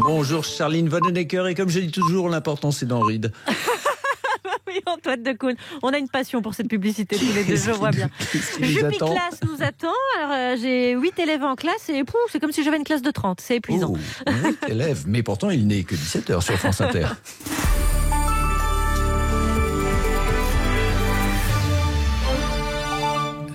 Bonjour Charline Vanhoenacker, et comme je dis toujours, l'important c'est d'en ride. Oui, Antoine Decaune, on a une passion pour cette publicité tous les deux, je vois bien. Jupiclass nous attend. Alors j'ai 8 élèves en classe et c'est comme si j'avais une classe de 30, c'est épuisant. 8 élèves, mais pourtant il n'est que 17h sur France Inter.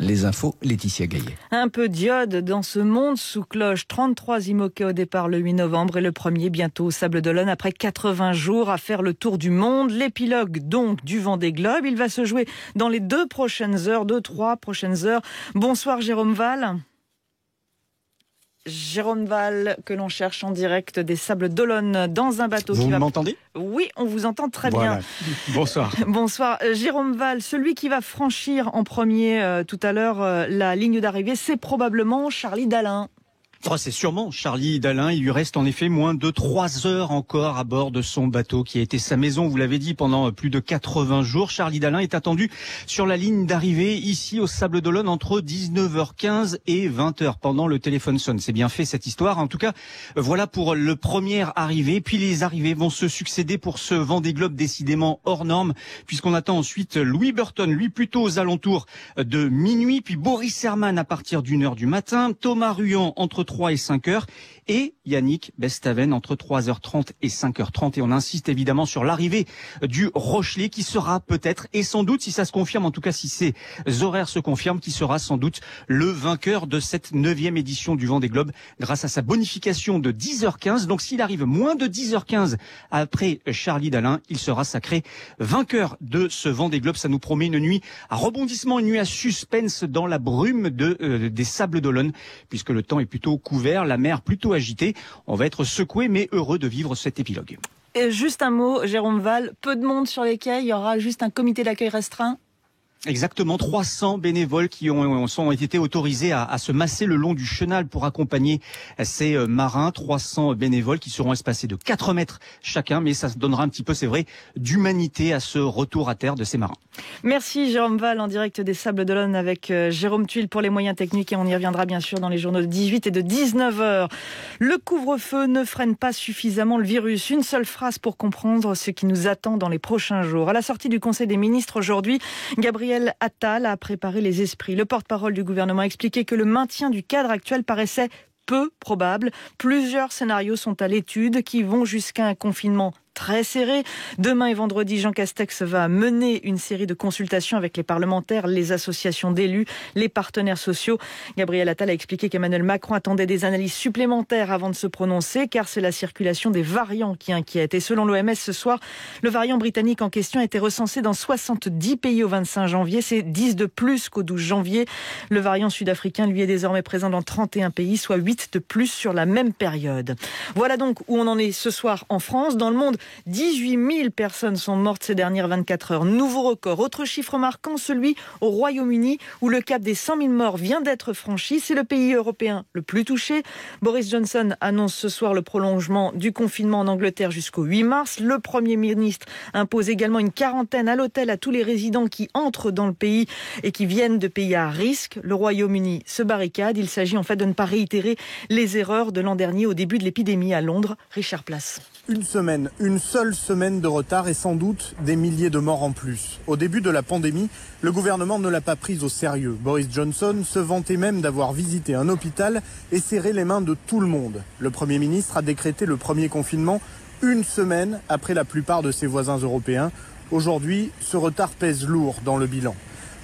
Les infos, Laetitia Gaillet. Un peu d'iode dans ce monde sous cloche. 33 IMOCA au départ le 8 novembre et le premier bientôt au Sables d'Olonne après 80 jours à faire le tour du monde. L'épilogue donc du Vendée Globe. Il va se jouer dans les 3 prochaines heures. Bonsoir Jérôme Val. Jérôme Val, que l'on cherche en direct des Sables d'Olonne dans un bateau. Vous m'entendez ? Oui, on vous entend très bien. Bonsoir. Bonsoir. Jérôme Val, celui qui va franchir en premier tout à l'heure la ligne d'arrivée, c'est probablement Charlie Dalin. Oh, c'est sûrement Charlie Dalin. Il lui reste en effet moins de 3 heures encore à bord de son bateau qui a été sa maison, vous l'avez dit, pendant plus de 80 jours. Charlie Dalin est attendu sur la ligne d'arrivée ici au Sables d'Olonne entre 19h15 et 20h pendant le téléphone sonne. C'est bien fait cette histoire. En tout cas, voilà pour le premier arrivé. Puis les arrivées vont se succéder pour ce Vendée Globe décidément hors norme, puisqu'on attend ensuite Louis Burton, lui plutôt aux alentours de minuit, puis Boris Herman à partir d'1h du matin, Thomas Ruyant entre 3 et 5 heures et Yannick Bestaven entre 3h30 et 5h30. Et on insiste évidemment sur l'arrivée du Rochelet qui sera peut-être, et sans doute, si ça se confirme, en tout cas si ces horaires se confirment, qui sera sans doute le vainqueur de cette 9e édition du Vendée Globe grâce à sa bonification de 10h15. Donc s'il arrive moins de 10h15 après Charlie Dalin, il sera sacré vainqueur de ce Vendée Globe. Ça nous promet une nuit à rebondissement, une nuit à suspense dans la brume des Sables d'Olonne, puisque le temps est plutôt couvert, la mer plutôt agitée. On va être secoué mais heureux de vivre cet épilogue. Et juste un mot, Jérôme Val, peu de monde sur les quais, il y aura juste un comité d'accueil restreint. Exactement, 300 bénévoles qui ont été autorisés à se masser le long du chenal pour accompagner ces marins. 300 bénévoles qui seront espacés de 4 mètres chacun, mais ça donnera un petit peu, c'est vrai, d'humanité à ce retour à terre de ces marins. Merci Jérôme Val en direct des Sables d'Olonne avec Jérôme Tuile pour les moyens techniques, et on y reviendra bien sûr dans les journaux de 18 et de 19h. Le couvre-feu ne freine pas suffisamment le virus. Une seule phrase pour comprendre ce qui nous attend dans les prochains jours. À la sortie du Conseil des ministres aujourd'hui, Gabriel Attal a préparé les esprits. Le porte-parole du gouvernement a expliqué que le maintien du cadre actuel paraissait peu probable. Plusieurs scénarios sont à l'étude qui vont jusqu'à un confinement très serré. Demain et vendredi, Jean Castex va mener une série de consultations avec les parlementaires, les associations d'élus, les partenaires sociaux. Gabriel Attal a expliqué qu'Emmanuel Macron attendait des analyses supplémentaires avant de se prononcer, car c'est la circulation des variants qui inquiète. Et selon l'OMS, ce soir, le variant britannique en question a été recensé dans 70 pays au 25 janvier. C'est 10 de plus qu'au 12 janvier. Le variant sud-africain, lui, est désormais présent dans 31 pays, soit 8 de plus sur la même période. Voilà donc où on en est ce soir en France. Dans le monde, 18 000 personnes sont mortes ces dernières 24 heures. Nouveau record. Autre chiffre marquant, celui au Royaume-Uni, où le cap des 100 000 morts vient d'être franchi. C'est le pays européen le plus touché. Boris Johnson annonce ce soir le prolongement du confinement en Angleterre jusqu'au 8 mars. Le Premier ministre impose également une quarantaine à l'hôtel à tous les résidents qui entrent dans le pays et qui viennent de pays à risque. Le Royaume-Uni se barricade. Il s'agit en fait de ne pas réitérer les erreurs de l'an dernier au début de l'épidémie à Londres. Richard Place. Une seule semaine de retard et sans doute des milliers de morts en plus. Au début de la pandémie, le gouvernement ne l'a pas prise au sérieux. Boris Johnson se vantait même d'avoir visité un hôpital et serré les mains de tout le monde. Le Premier ministre a décrété le premier confinement une semaine après la plupart de ses voisins européens. Aujourd'hui, ce retard pèse lourd dans le bilan.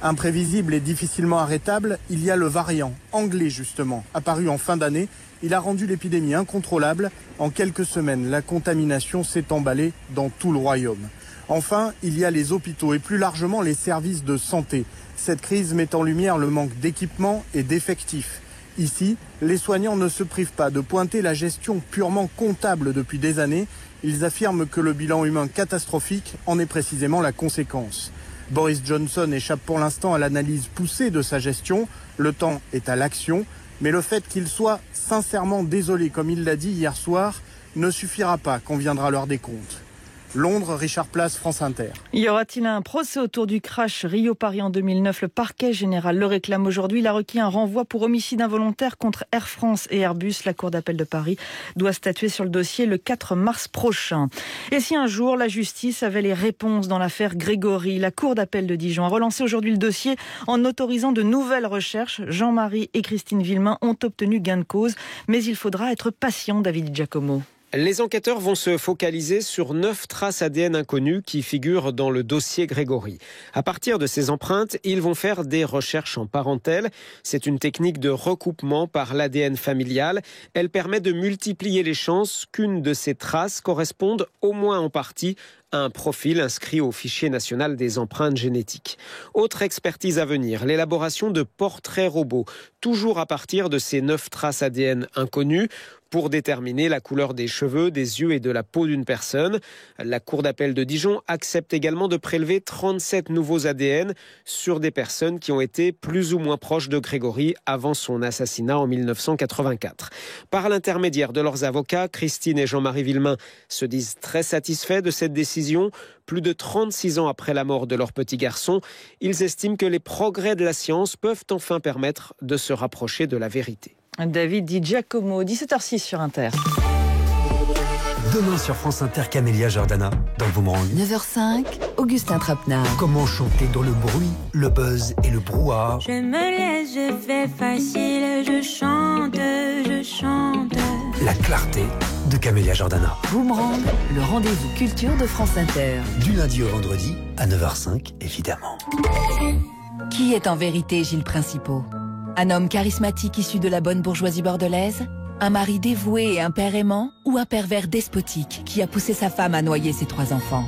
Imprévisible et difficilement arrêtable, il y a le variant, anglais justement, apparu en fin d'année. Il a rendu l'épidémie incontrôlable. En quelques semaines, la contamination s'est emballée dans tout le royaume. Enfin, il y a les hôpitaux et plus largement les services de santé. Cette crise met en lumière le manque d'équipements et d'effectifs. Ici, les soignants ne se privent pas de pointer la gestion purement comptable depuis des années. Ils affirment que le bilan humain catastrophique en est précisément la conséquence. Boris Johnson échappe pour l'instant à l'analyse poussée de sa gestion. Le temps est à l'action. Mais le fait qu'il soit sincèrement désolé, comme il l'a dit hier soir, ne suffira pas quand viendra l'heure des comptes. Londres, Richard Place, France Inter. Y aura-t-il un procès autour du crash Rio-Paris en 2009 ? Le parquet général le réclame aujourd'hui. Il a requis un renvoi pour homicide involontaire contre Air France et Airbus. La Cour d'appel de Paris doit statuer sur le dossier le 4 mars prochain. Et si un jour la justice avait les réponses dans l'affaire Grégory, la Cour d'appel de Dijon a relancé aujourd'hui le dossier en autorisant de nouvelles recherches. Jean-Marie et Christine Villemain ont obtenu gain de cause, mais il faudra être patient, David Giacomo. Les enquêteurs vont se focaliser sur 9 traces ADN inconnues qui figurent dans le dossier Grégory. À partir de ces empreintes, ils vont faire des recherches en parentèle. C'est une technique de recoupement par l'ADN familial. Elle permet de multiplier les chances qu'une de ces traces corresponde au moins en partie à un profil inscrit au fichier national des empreintes génétiques. Autre expertise à venir, l'élaboration de portraits robots, toujours à partir de ces 9 traces ADN inconnues, pour déterminer la couleur des cheveux, des yeux et de la peau d'une personne. La Cour d'appel de Dijon accepte également de prélever 37 nouveaux ADN sur des personnes qui ont été plus ou moins proches de Grégory avant son assassinat en 1984. Par l'intermédiaire de leurs avocats, Christine et Jean-Marie Villemain se disent très satisfaits de cette décision. Plus de 36 ans après la mort de leur petit garçon, ils estiment que les progrès de la science peuvent enfin permettre de se rapprocher de la vérité. David Di Giacomo, 17h06 sur Inter. Demain sur France Inter, Camélia Jordana, dans le Boomerang. 9h05, Augustin Trapenard. Comment chanter dans le bruit, le buzz et le brouhaha. Je me laisse, je fais facile, je chante. La clarté de Camélia Jordana. Boomerang, le rendez-vous culture de France Inter. Du lundi au vendredi, à 9h05, évidemment. Qui est en vérité Gilles Principaux ? Un homme charismatique issu de la bonne bourgeoisie bordelaise ? Un mari dévoué et un père aimant ? Ou un pervers despotique qui a poussé sa femme à noyer ses 3 enfants ?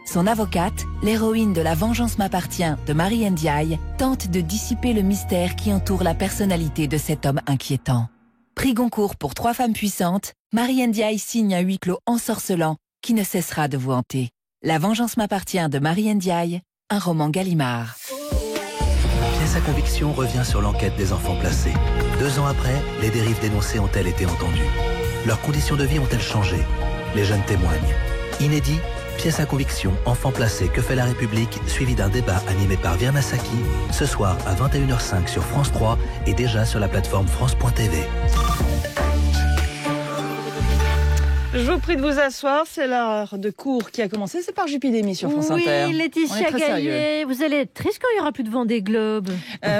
Son avocate, l'héroïne de La vengeance m'appartient de Marie Ndiaye, tente de dissiper le mystère qui entoure la personnalité de cet homme inquiétant. Prix Goncourt pour 3 femmes puissantes, Marie Ndiaye signe un huis clos ensorcelant qui ne cessera de vous hanter. La vengeance m'appartient de Marie Ndiaye, un roman Gallimard. Pièce à conviction revient sur l'enquête des enfants placés. 2 ans après, les dérives dénoncées ont-elles été entendues ? Leurs conditions de vie ont-elles changé ? Les jeunes témoignent. Inédit, pièce à conviction, enfants placés, que fait la République, suivi d'un débat animé par Virna Saki, ce soir à 21h05 sur France 3 et déjà sur la plateforme France.tv. Je vous prie de vous asseoir, c'est l'heure de cours qui a commencé. C'est par Jupidémy sur France Inter. Oui, Laetitia Gaillet, vous allez être triste quand il n'y aura plus de Vendée Globe.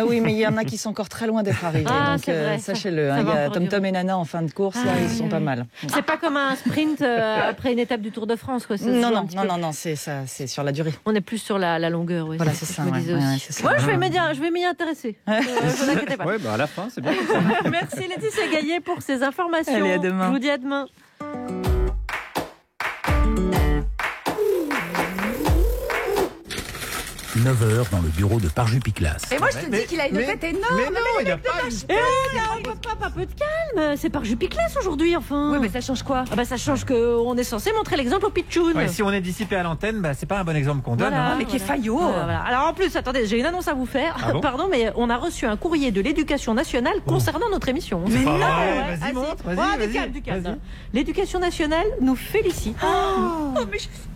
Oui, mais il y en a qui sont encore très loin d'être arrivés. Donc sachez-le, il y a Tom et Nana en fin de course, là, ils sont pas mal. C'est pas comme un sprint après une étape du Tour de France, quoi. Non, c'est sur la durée. On est plus sur la longueur. Oui, voilà, c'est ça. Je vais m'y intéresser. Ne vous inquiétez pas. À la fin, c'est bien. Merci Laetitia Gaillet pour ces informations. Allez, à demain. Je vous dis à demain. 9h dans le bureau de Parjupiclas. Et moi, je te dis qu'il a une tête énorme. Mais non, il n'a pas Un peu de calme. C'est Parjupiclas aujourd'hui, enfin. Oui, mais ça change quoi ? Ça change qu'on est censé montrer l'exemple au pitchoun. Ouais, si on est dissipé à l'antenne, c'est pas un bon exemple qu'on donne. Voilà, mais qui est faillot. Voilà. Alors en plus, attendez, j'ai une annonce à vous faire. Ah bon ? Pardon, mais on a reçu un courrier de l'Éducation nationale concernant notre émission. Mais non, Vas-y, montre. Du calme. L'Éducation nationale nous félicite.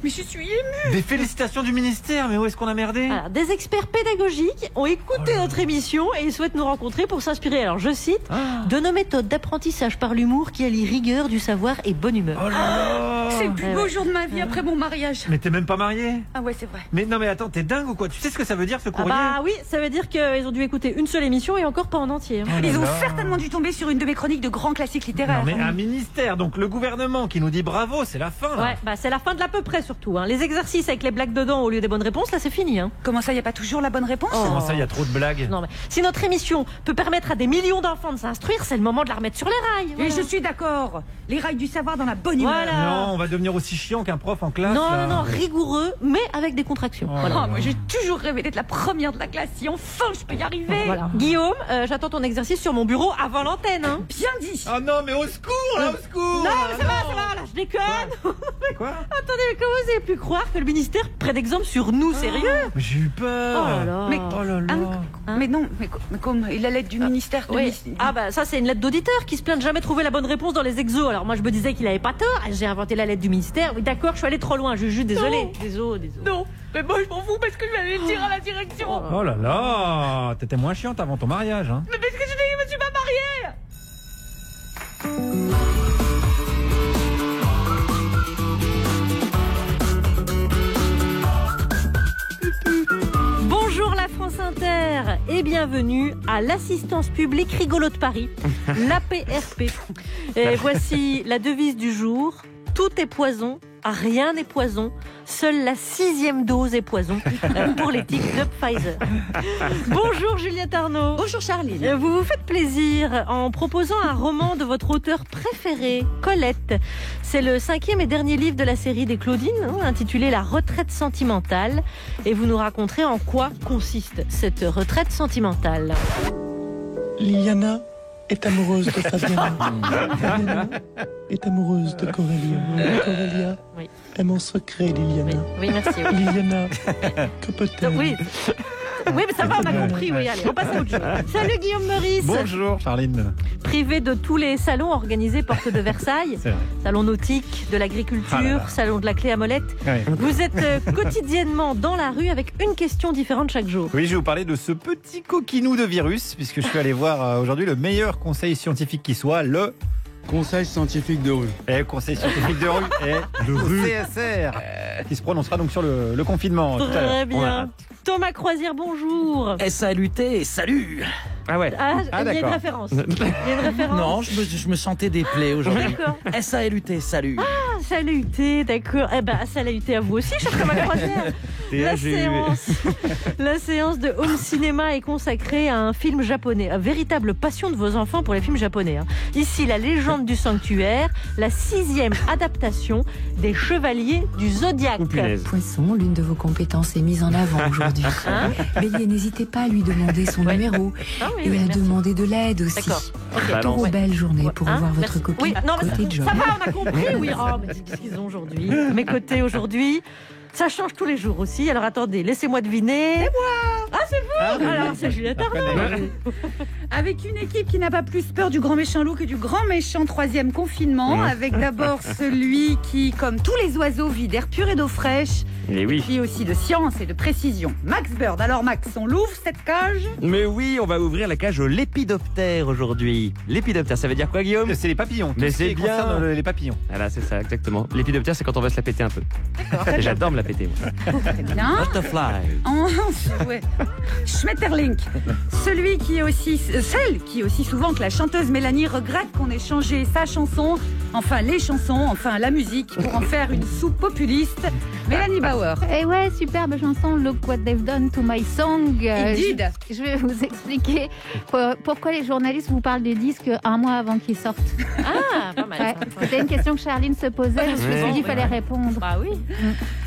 Mais je suis émue. Des félicitations du ministère, mais où est-ce qu'on a merdé ? Alors, des experts pédagogiques ont écouté notre émission et ils souhaitent nous rencontrer pour s'inspirer, alors je cite, de nos méthodes d'apprentissage par l'humour qui allient rigueur, du savoir et bonne humeur. C'est le plus beau jour de ma vie après mon mariage. Mais t'es même pas mariée ? Ah ouais, c'est vrai. Mais non, mais attends, t'es dingue ou quoi ? Tu sais ce que ça veut dire ce courrier ? Oui, ça veut dire qu'ils ont dû écouter une seule émission et encore pas en entier. Ils ont certainement dû tomber sur une de mes chroniques de grands classiques littéraires. Non, mais un ministère, donc le gouvernement qui nous dit bravo, c'est la fin. Là. Ouais, c'est la fin de l'à peu près surtout. Les exercices avec les blagues dedans au lieu des bonnes réponses, là c'est fini. Comment ça, il n'y a pas toujours la bonne réponse ? Comment ça, il y a trop de blagues ? Non, mais si notre émission peut permettre à des millions d'enfants de s'instruire, c'est le moment de la remettre sur les rails. Et je suis d'accord. Les rails du savoir dans la bonne humeur. Voilà. Non, on va devenir aussi chiant qu'un prof en classe. Non, rigoureux, mais avec des contractions. Moi j'ai toujours rêvé d'être la première de la classe. Si enfin je peux y arriver. Voilà. Guillaume, j'attends ton exercice sur mon bureau avant l'antenne. Bien dit. Ah non, mais au secours, là, au secours. Non, mais ça va, là, je déconne. Quoi ? Attendez, mais comment vous avez pu croire que le ministère prenne exemple sur nous, sérieux ? J'ai eu peur. Oh là là. Mais, Oh là là. mais non, mais comme il a l'aide du ministère de Oui. Ah bah ça c'est une lettre d'auditeur qui se plaint de jamais trouver la bonne réponse dans les exos. Alors moi je me disais qu'il avait pas tort, j'ai inventé la lettre du ministère. Oui d'accord, je suis allée trop loin, je suis juste désolée. Désolé. Non, mais moi je m'en fous parce que je vais aller le dire à la direction. Oh là là, t'étais moins chiante avant ton mariage. Hein. Mais parce que je me suis pas mariée. Bonjour la France Inter et bienvenue à l'assistance publique rigolo de Paris, l'APRP. Et voici la devise du jour, tout est poison, rien n'est poison, seule la 6e dose est poison pour l'éthique de Pfizer. Bonjour Juliette Arnaud. Bonjour Charline. Vous vous faites plaisir en proposant un roman de votre auteur préféré, Colette. C'est le 5e et dernier livre de la série des Claudines, intitulé La retraite sentimentale. Et vous nous raconterez en quoi consiste cette retraite sentimentale. Liliana est amoureuse de Fabiana. Fabiana est amoureuse de Coralia. Coralia aime en secret Liliana. Oui, merci. Liliana, que peut-elle? Oui, mais ça va, on a compris. Oui, allez, on passe à autre chose. Salut Guillaume Meurice. Bonjour Charline. Privé de tous les salons organisés porte de Versailles, salon nautique, de l'agriculture, salon de la clé à molette. Ouais. Vous êtes quotidiennement dans la rue avec une question différente chaque jour. Oui, je vais vous parler de ce petit coquinou de virus, puisque je suis allé voir aujourd'hui le meilleur conseil scientifique qui soit, le Conseil scientifique de rue. Et Conseil scientifique de rue et le CSR, qui se prononcera donc sur le confinement. Tout à l'heure. Très bien. Thomas Croisière, bonjour. SALUT, salut. Ah ouais. Il y a une référence. Il y a une référence. Non, je me sentais déplait aujourd'hui. D'accord. SALUT, salut. Ah, saluté, d'accord. Eh ben, saluté à vous aussi, cher Thomas Croisière. La séance de home cinéma est consacrée à un film japonais, à véritable passion de vos enfants pour les films japonais. Ici, La légende du sanctuaire, la 6e adaptation des Chevaliers du Zodiaque. Poisson, l'une de vos compétences est mise en avant aujourd'hui. Bélier, n'hésitez pas à lui demander son numéro et à demander de l'aide aussi. D'accord. Okay. Taureau, belle journée pour revoir votre copine. Oui, non, côté de job. Ça va, on a compris, oui. Oh, mais qu'est-ce qu'ils ont aujourd'hui? Mes côtés aujourd'hui. Ça change tous les jours aussi. Alors attendez, laissez-moi deviner. C'est moi. Ah, c'est vous. Alors c'est Juliette Arnaud. Avec une équipe qui n'a pas plus peur du grand méchant loup que du grand méchant 3e confinement. Avec d'abord celui qui, comme tous les oiseaux, vit d'air pur et d'eau fraîche. Et puis aussi de science et de précision. Max Bird. Alors Max, on l'ouvre cette cage? Mais oui, on va ouvrir la cage au lépidoptère aujourd'hui. Lépidoptère, ça veut dire quoi, Guillaume? C'est les papillons. Mais c'est bien les papillons. Voilà, c'est ça, exactement. Lépidoptère, c'est quand on va se la péter un peu. D'accord. J'adore me la péter. Très bien. Butterfly. Ouais. Schmetterling. Celui qui est aussi, celle qui est aussi souvent que la chanteuse Mélanie regrette qu'on ait changé sa chanson, enfin les chansons, enfin la musique, pour en faire une soupe populiste. Mélanie Bauer. Et ouais, superbe chanson, Look What They've Done to My Song. Je vais vous expliquer pourquoi les journalistes vous parlent des disques un mois avant qu'ils sortent. Ah, pas mal. Ouais. C'était une question que Charline se posait, je me suis dit qu'il fallait répondre. Bah oui.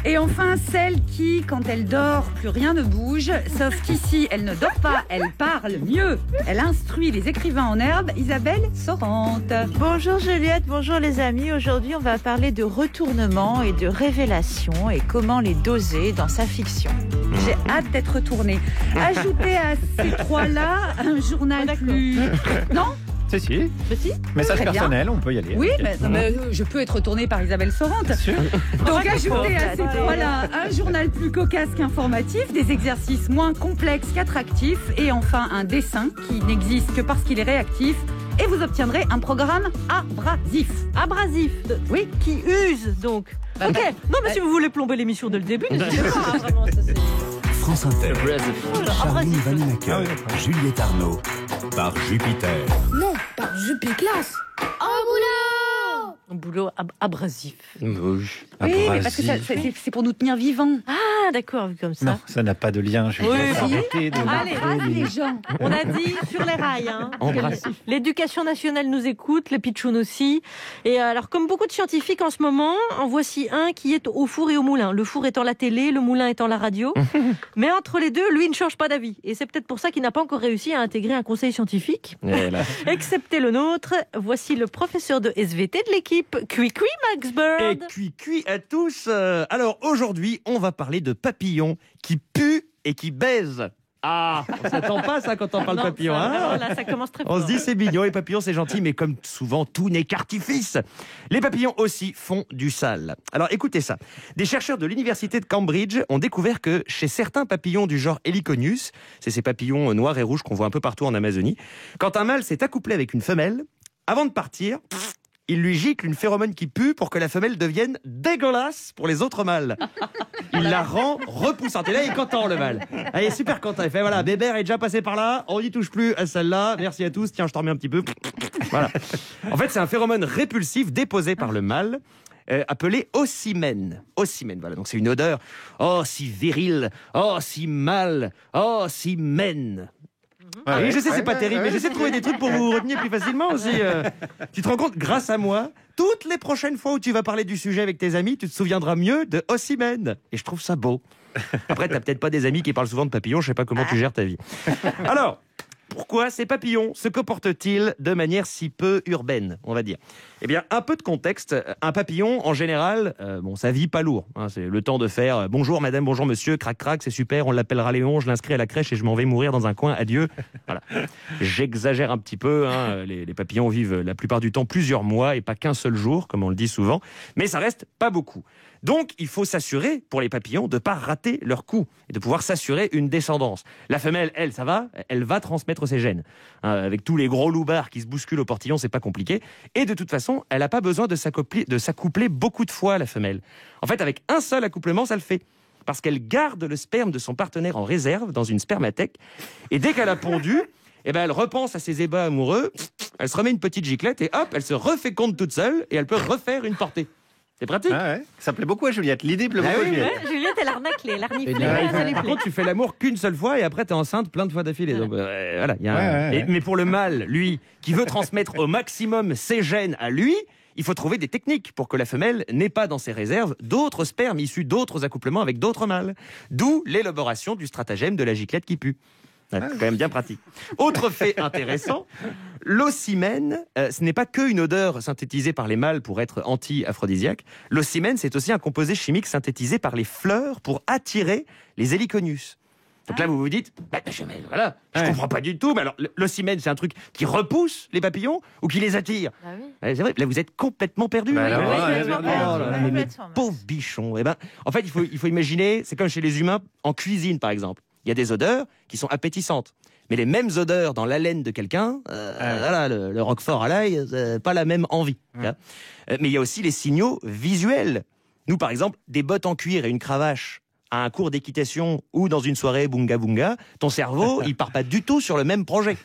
Et enfin, celle qui, quand elle dort, plus rien ne bouge, sauf qu'ici, elle ne dort pas, elle parle mieux. Elle instruit les écrivains en herbe, Isabelle Sorante. Bonjour Juliette, bonjour les amis. Aujourd'hui, on va parler de retournement et de révélation et comment les doser dans sa fiction. J'ai hâte d'être retournée. Ajoutez à ces trois-là un journal plus... Non ? Si. Message personnel, on peut y aller. Oui, mais je peux être retournée par Isabelle Sorante. Donc ajoutez à ces trois-là un journal plus cocasse qu'informatif, des exercices moins complexes qu'attractifs et enfin un dessin qui n'existe que parce qu'il est réactif. Et vous obtiendrez un programme abrasif. Abrasif, oui, qui use donc. Ok, non mais si vous voulez plomber l'émission dès le début, n'hésitez pas, vraiment, ça c'est... France Inter. Charline Vaninacker, Juliette Arnaud, par Jupiter. Non, par Jupiclass. Un boulot abrasif. Oui, mais parce que c'est pour nous tenir vivants. Ah, d'accord, vu comme ça. Non, ça n'a pas de lien. Je vais arrêter de allez, les gens. On a dit sur les rails. L'éducation nationale nous écoute, les pitchouns aussi. Et alors, comme beaucoup de scientifiques en ce moment, en voici un qui est au four et au moulin. Le four étant la télé, le moulin étant la radio. Mais entre les deux, lui ne change pas d'avis. Et c'est peut-être pour ça qu'il n'a pas encore réussi à intégrer un conseil scientifique. Excepté le nôtre, voici le professeur de SVT de l'équipe. l'équipe. Cui Max Bird. Et cui à tous. Alors aujourd'hui, on va parler de papillons qui puent et qui baisent. Ah, on s'attend pas ça quand on parle papillon. Là, ça commence très fort. On se dit c'est mignon, les papillons c'est gentil, mais comme souvent, tout n'est qu'artifice. Les papillons aussi font du sale. Alors écoutez ça. Des chercheurs de l'université de Cambridge ont découvert que chez certains papillons du genre Heliconius, c'est ces papillons noirs et rouges qu'on voit un peu partout en Amazonie, quand un mâle s'est accouplé avec une femelle, avant de partir, il lui gicle une phéromone qui pue pour que la femelle devienne dégueulasse pour les autres mâles. Il la rend repoussante. Et là, il est content, le mâle. Il est super content. Il fait, voilà, Bébert est déjà passé par là, on n'y touche plus à celle-là. Merci à tous. Tiens, je t'en remets un petit peu. Voilà. En fait, c'est un phéromone répulsif déposé par le mâle. Appelé ocimène. Ocimène, voilà. Donc c'est une odeur, oh, si virile, oh, si mâle, oh, si mène. Oui, je sais, c'est pas terrible, mais j'essaie de trouver des trucs pour vous retenir plus facilement aussi. Tu te rends compte, grâce à moi, toutes les prochaines fois où tu vas parler du sujet avec tes amis, tu te souviendras mieux de ocimène. Et je trouve ça beau. Après, t'as peut-être pas des amis qui parlent souvent de papillons, je sais pas comment tu gères ta vie. Alors, pourquoi ces papillons se comportent-ils de manière si peu urbaine, on va dire? Eh bien, un peu de contexte. Un papillon, en général, ça vit pas lourd. Hein, c'est le temps de faire bonjour madame, bonjour monsieur, crac crac, c'est super, on l'appellera Léon, je l'inscris à la crèche et je m'en vais mourir dans un coin, adieu. Voilà. J'exagère un petit peu. Hein, les papillons vivent la plupart du temps plusieurs mois et pas qu'un seul jour, comme on le dit souvent. Mais ça reste pas beaucoup. Donc, il faut s'assurer, pour les papillons, de ne pas rater leur coup et de pouvoir s'assurer une descendance. La femelle, elle, ça va, elle va transmettre ses gènes. Avec tous les gros loupards qui se bousculent au portillon, c'est pas compliqué. Et de toute façon, elle n'a pas besoin de s'accoupler beaucoup de fois, la femelle. En fait, avec un seul accouplement, ça le fait. Parce qu'elle garde le sperme de son partenaire en réserve dans une spermathèque. Et dès qu'elle a pondu, elle repense à ses ébats amoureux, elle se remet une petite giclette et hop, elle se reféconde toute seule et elle peut refaire une portée. C'est pratique. Ah ouais. Ça plaît beaucoup à Juliette. L'idée plaît beaucoup à Juliette. Juliette, elle arnaque les larniflés. Par contre, tu fais l'amour qu'une seule fois et après, t'es enceinte plein de fois d'affilée. Donc, voilà, mais pour le mâle, lui, qui veut transmettre au maximum ses gènes à lui, il faut trouver des techniques pour que la femelle n'ait pas dans ses réserves d'autres spermes issus d'autres accouplements avec d'autres mâles. D'où l'élaboration du stratagème de la giclette qui pue. C'est quand même bien pratique. Autre fait intéressant, l'ocimène, ce n'est pas qu'une odeur synthétisée par les mâles pour être anti-aphrodisiaque. L'ocimène, c'est aussi un composé chimique synthétisé par les fleurs pour attirer les Heliconius. Donc là, vous vous dites, je comprends pas du tout, mais alors l'ocimène, c'est un truc qui repousse les papillons ou qui les attire? C'est vrai, là, vous êtes complètement perdu. Mais pauvre bichon. En fait, il faut imaginer, c'est comme chez les humains en cuisine, par exemple. Il y a des odeurs qui sont appétissantes. Mais les mêmes odeurs dans l'haleine de quelqu'un, le roquefort à l'ail, pas la même envie. Mais il y a aussi les signaux visuels. Nous, par exemple, des bottes en cuir et une cravache à un cours d'équitation ou dans une soirée bunga bunga, ton cerveau, il part pas du tout sur le même projet.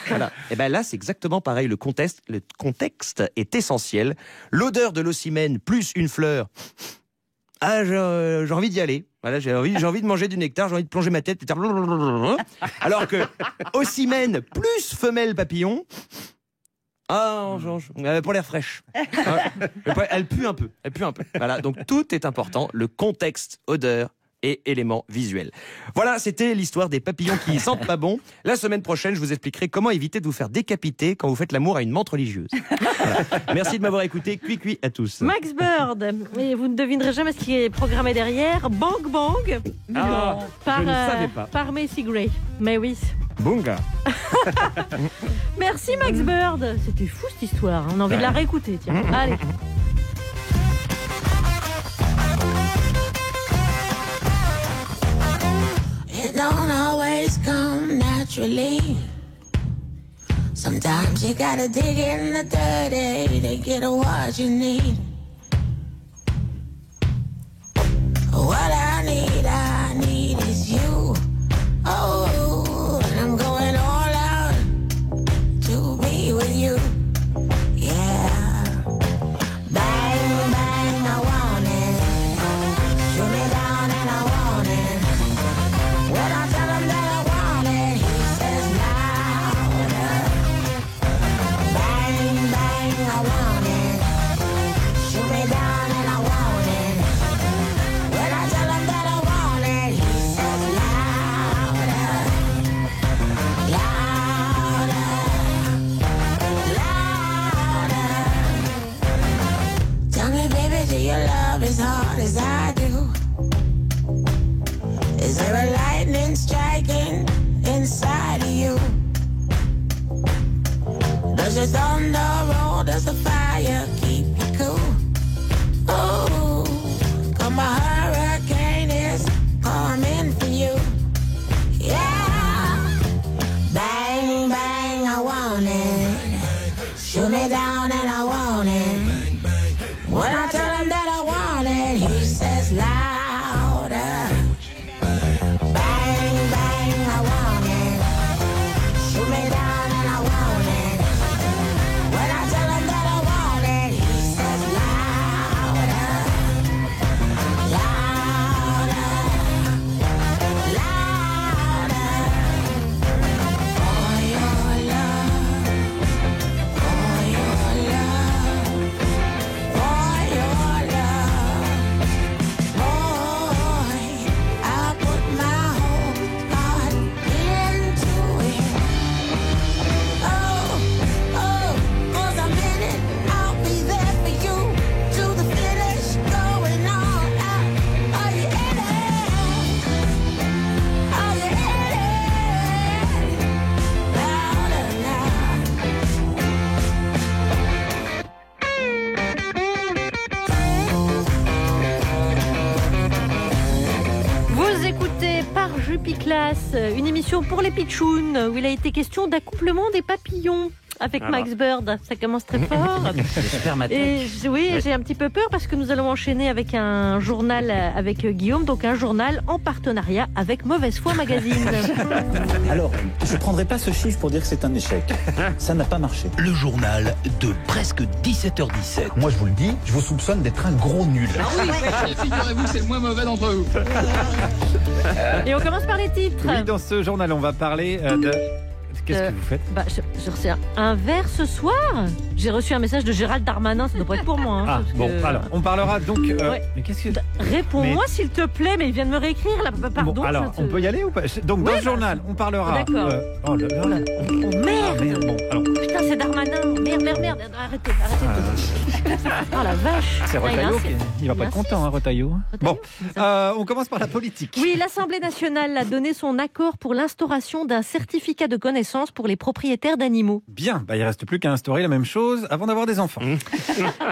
Voilà. Et là, c'est exactement pareil. Le contexte est essentiel. L'odeur de l'ocimène plus une fleur. J'ai envie d'y aller. Voilà, j'ai envie de manger du nectar, j'ai envie de plonger ma tête. Alors que ocimène plus femelle papillon, on change. Pour l'air fraîche. Elle pue un peu. Voilà, donc tout est important. Le contexte, odeur et éléments visuels. Voilà, c'était l'histoire des papillons qui sentent pas bon. La semaine prochaine, je vous expliquerai comment éviter de vous faire décapiter quand vous faites l'amour à une menthe religieuse. Voilà. Merci de m'avoir écouté. Cui à tous. Max Bird, et vous ne devinerez jamais ce qui est programmé derrière. Bang Bang. Je ne savais pas. Par Macy Gray. Mais oui. Bunga. Merci Max Bird. C'était fou cette histoire. On a envie de la réécouter. Tiens. Allez. It don't always come naturally. Sometimes you gotta dig in the dirty to get what you need. What I need is you. Oh, and I'm going all out to be with you. Yeah. Bang, bang, I want it. Shoot me down and I want it. When I tell him that I want it, he says louder. Bang, bang, I want it. your love as hard as I do? Is there a lightning striking inside of you? Does your thunder roll? Does the fire keep you cool? Ooh, 'cause my hurricane is coming for you. Yeah, bang, bang, I want it. Shoot me down and I want it. When I tell him that I want it, he says louder. Bang, bang, I want it. Shoot me down and I want it. When I tell him that I want it, he says louder. Louder. Louder. For your love. For your love. For your love. Boy, I put my whole heart into it. Oh, oh, 'cause I'm in it. I'll be there for you to the finish, going all out. Are you in it? Are you in it? Louder now. Vous écoutez Par Jupiclass, une émission pour les pitchouns où il a été question d'accouplement des papillons avec Alors. Max Bird. Ça commence très fort. Et oui, j'ai un petit peu peur parce que nous allons enchaîner avec un journal avec Guillaume, donc un journal en partenariat avec Mauvaise Foi Magazine. Alors, je ne prendrai pas ce chiffre pour dire que c'est un échec. Ça n'a pas marché. Le journal de presque 17h17. Moi, je vous le dis, je vous soupçonne d'être un gros nul. Figurez-vous que c'est le moins mauvais d'entre vous. Et on commence par les titres. Oui, dans ce journal, on va parler de... Qu'est-ce que vous faites? J'ai reçu un verre ce soir. J'ai reçu un message de Gérald Darmanin, ça doit pas être pour moi. Hein, Ah, parce bon, que- alors, on parlera donc... Ouais. Mais qu'est-ce que... Réponds-moi Mais- s'il te plaît, mais il vient de me réécrire là. Pardon. Bon, alors, ça te- on peut y aller ou pas? Donc, dans Oui, ce journal, on parlera... D'accord. Oh là là. Oh merde. Ah, merde, bon, alors... Putain, c'est Darmanin. Merde. Arrêtez. Oh la vache. C'est Putain, Retailleau, il il va pas être content, hein, Retailleau. Bon, on commence par la politique. Oui, l'Assemblée nationale a donné son accord pour l'instauration d'un certificat de connaissance pour les propriétaires d'animaux. Bien, bah, il reste plus qu'à instaurer la même chose avant d'avoir des enfants.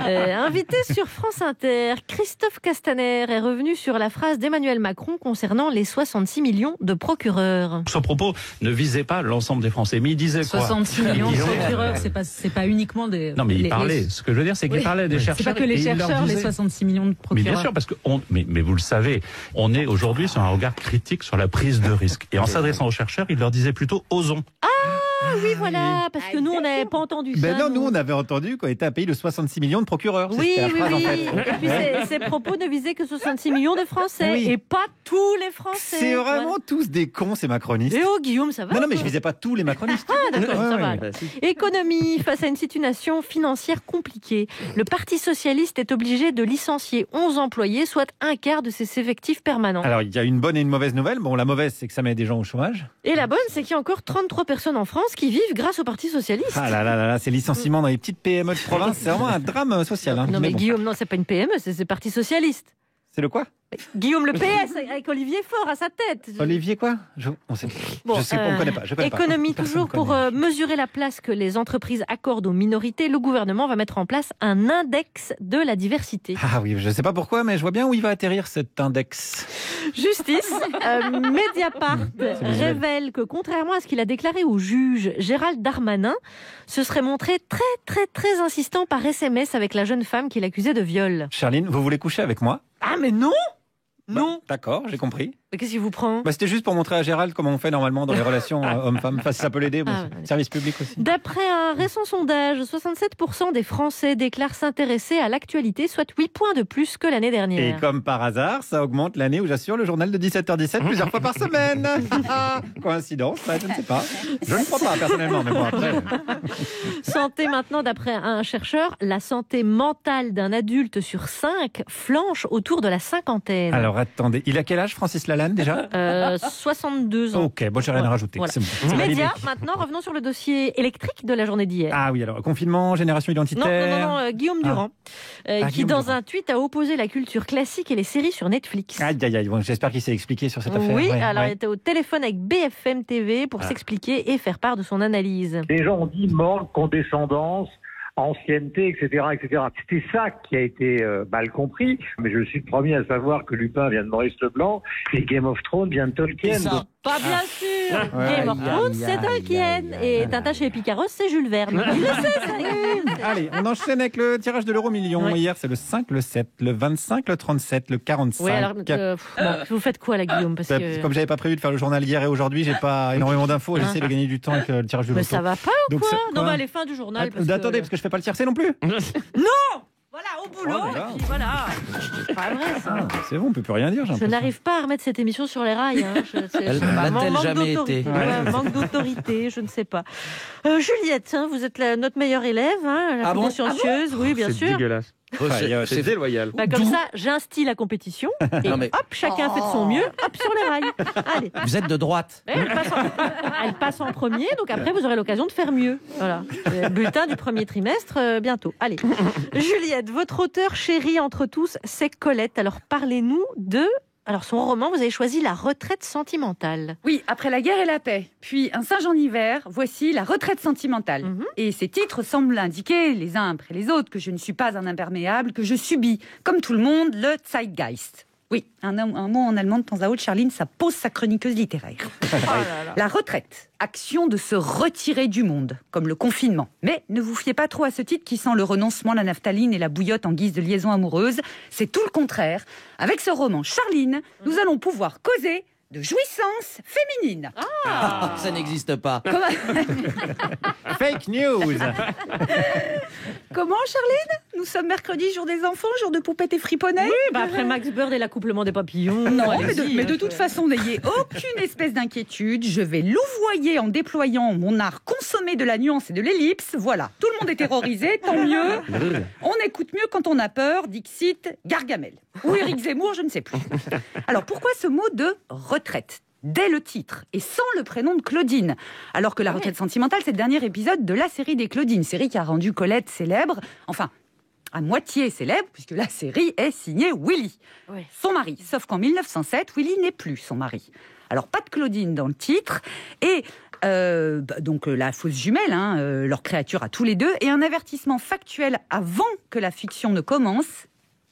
Invité sur France Inter, Christophe Castaner est revenu sur la phrase d'Emmanuel Macron concernant les 66 millions de procureurs. Son propos ne visait pas l'ensemble des Français, mais il disait quoi? 66 millions de procureurs, c'est pas uniquement des... Non, mais il parlait. Ce que je veux dire, c'est qu'il parlait des chercheurs. C'est pas que les et il leur chercheurs, les disait- 66 millions de Mais procureurs. bien sûr, parce que mais vous le savez, on est aujourd'hui sur un regard critique sur la prise de risque. Et en s'adressant aux chercheurs, il leur disait plutôt osons. Ah oui, voilà, parce que nous, on n'avait pas entendu ça. Ben non, nous, on avait entendu qu'on était un pays de 66 millions de procureurs. Oui, C'était la oui, phrase, en oui. fait. Et puis ces propos ne visaient que 66 millions de Français Oui. et pas tous les Français. C'est vraiment tous des cons, ces macronistes. Et oh, Guillaume, ça va? Non, mais toi je visais pas tous les macronistes. Ah, d'accord, Ouais, ça ouais, va. ouais. Économie, face à une situation financière compliquée, le Parti socialiste est obligé de licencier 11 employés, soit un quart de ses effectifs permanents. Alors, il y a une bonne et une mauvaise nouvelle. Bon, la mauvaise, c'est que ça met des gens au chômage. Et la bonne, c'est qu'il y a encore 33 personnes en France qui vivent grâce au Parti socialiste. Ah là là là là, ces licenciements dans les petites PME de province, c'est vraiment un drame social. Hein. Non mais bon. Guillaume, non, c'est pas une PME, c'est le Parti socialiste. C'est le quoi? Guillaume le PS avec Olivier Faure à sa tête. Olivier quoi? On sait, Bon, je sais pas, on ne connaît pas. Je connais pas. économie Personne toujours pour connaît. mesurer la place que les entreprises accordent aux minorités, le gouvernement va mettre en place un index de la diversité. Ah oui, je sais pas pourquoi, mais je vois bien où il va atterrir cet index. Justice, Mediapart révèle que contrairement à ce qu'il a déclaré au juge, Gérald Darmanin se serait montré très insistant par SMS avec la jeune femme qu'il accusait de viol. Charline, vous voulez coucher avec moi? Ah mais non! Non. D'accord, j'ai compris. Mais qu'est-ce qui vous prend? Bah, c'était juste pour montrer à Gérald comment on fait normalement dans les relations hommes-femmes. Enfin, si ça peut l'aider, bon, Ah, c'est service public aussi. D'après un récent sondage, 67% des Français déclarent s'intéresser à l'actualité, soit 8 points de plus que l'année Et dernière. comme par hasard, ça augmente l'année où j'assure le journal de 17h17 plusieurs fois par semaine. Coïncidence, bah, je ne sais pas. Je ne crois pas personnellement, mais bon après. Santé maintenant, d'après un chercheur, la santé mentale d'un adulte sur 5 flanche autour de la cinquantaine. Alors attendez, il a quel âge Francis Lalanne? Lalanne, déjà 62 ans. Ok, bon, j'ai rien à rajouter. Voilà. C'est bon. C'est Média, validé. maintenant, revenons sur le dossier électrique de la journée d'hier. Ah oui, alors, confinement, génération identitaire. Non, Guillaume Durand, qui Guillaume dans Durand. un tweet a opposé la culture classique et les séries sur Netflix. Aïe, aïe, aïe. Bon, j'espère qu'il s'est expliqué sur cette affaire. Oui, Ouais, alors ouais. il était au téléphone avec BFM TV pour s'expliquer et faire part de son analyse. Les gens ont dit mort, condescendance, ancienneté, etc., etc. C'était ça qui a été mal compris. Mais je suis le premier à savoir que Lupin vient de Maurice Leblanc et Game of Thrones vient de Tolkien. Donc- Pas bien sûr. Game of Thrones, c'est Tolkien. Et Tintin chez Picaros, c'est Jules Verne. Il le sait, ça, les gars. Allez, on enchaîne avec le tirage de l'euro million. Hier, c'est le 5, le 7, le 25, le 37, le 45. Oui, alors, vous faites quoi, là, Guillaume? Parce que... Comme j'avais pas prévu de faire le journal hier et aujourd'hui, j'ai pas énormément d'infos. J'essaie de gagner du temps avec le tirage de l'euro. Mais ça va pas ou Donc, quoi? ça- Non, quoi bah, les fins du journal. Attendez, parce que je fais pas le tiercé non plus. Non! Voilà, au boulot. Oh là là. Et puis voilà. C'est pas vrai, ça. C'est bon, on peut plus rien dire. j'ai Je l'impression. n'arrive pas à remettre cette émission sur les rails. Hein. Elle l'a-t-elle jamais été? Manque d'autorité, je ne sais pas. Juliette, hein, vous êtes notre meilleure élève, hein, la Ah bon? consciencieuse, oui, bien sûr. C'est dégueulasse. C'est déloyal. Bah, comme ça, j'instille la compétition. Et Non, mais- hop, chacun fait de son mieux, hop, sur les rails. Allez. Vous êtes de droite. Elle passe en premier, donc après, vous aurez l'occasion de faire mieux. Voilà. Le bulletin du premier trimestre, bientôt. Allez. Juliette, votre auteur chéri entre tous, c'est Colette. Alors, parlez-nous de... Alors, son roman, vous avez choisi La retraite sentimentale. Oui, après la guerre et la paix, puis un singe en hiver, voici La retraite sentimentale. Et ces titres semblent indiquer, les uns après les autres, que je ne suis pas un imperméable, que je subis, comme tout le monde, le Zeitgeist. Oui, un mot en allemand de temps à autre, Charline, ça pose sa chroniqueuse littéraire. La retraite, action de se retirer du monde, comme le confinement. Mais ne vous fiez pas trop à ce titre qui sent le renoncement, la naphtaline et la bouillotte en guise de liaison amoureuse. C'est tout le contraire. Avec ce roman, Charline, nous allons pouvoir causer de jouissance féminine. Ça n'existe pas. Fake news. Comment, Charline? Nous sommes mercredi, jour des enfants, jour de poupettes et friponnets. Oui, bah après Max Bird et l'accouplement des papillons. Non, allez-y, mais de toute façon, n'ayez aucune espèce d'inquiétude. Je vais louvoyer en déployant mon art consommé de la nuance et de l'ellipse. Voilà, tout le monde est terrorisé, tant mieux. On écoute mieux quand on a peur, dixit Gargamel. Ou Éric Zemmour, je ne sais plus. Alors, pourquoi ce mot de retraite dès le titre et sans le prénom de Claudine, alors que La retraite sentimentale, c'est le dernier épisode de la série des Claudines, série qui a rendu Colette célèbre, enfin, à moitié célèbre, puisque la série est signée Willy, son mari. Sauf qu'en 1907, Willy n'est plus son mari. Alors, pas de Claudine dans le titre, et donc la fausse jumelle, leur créature à tous les deux, et un avertissement factuel avant que la fiction ne commence.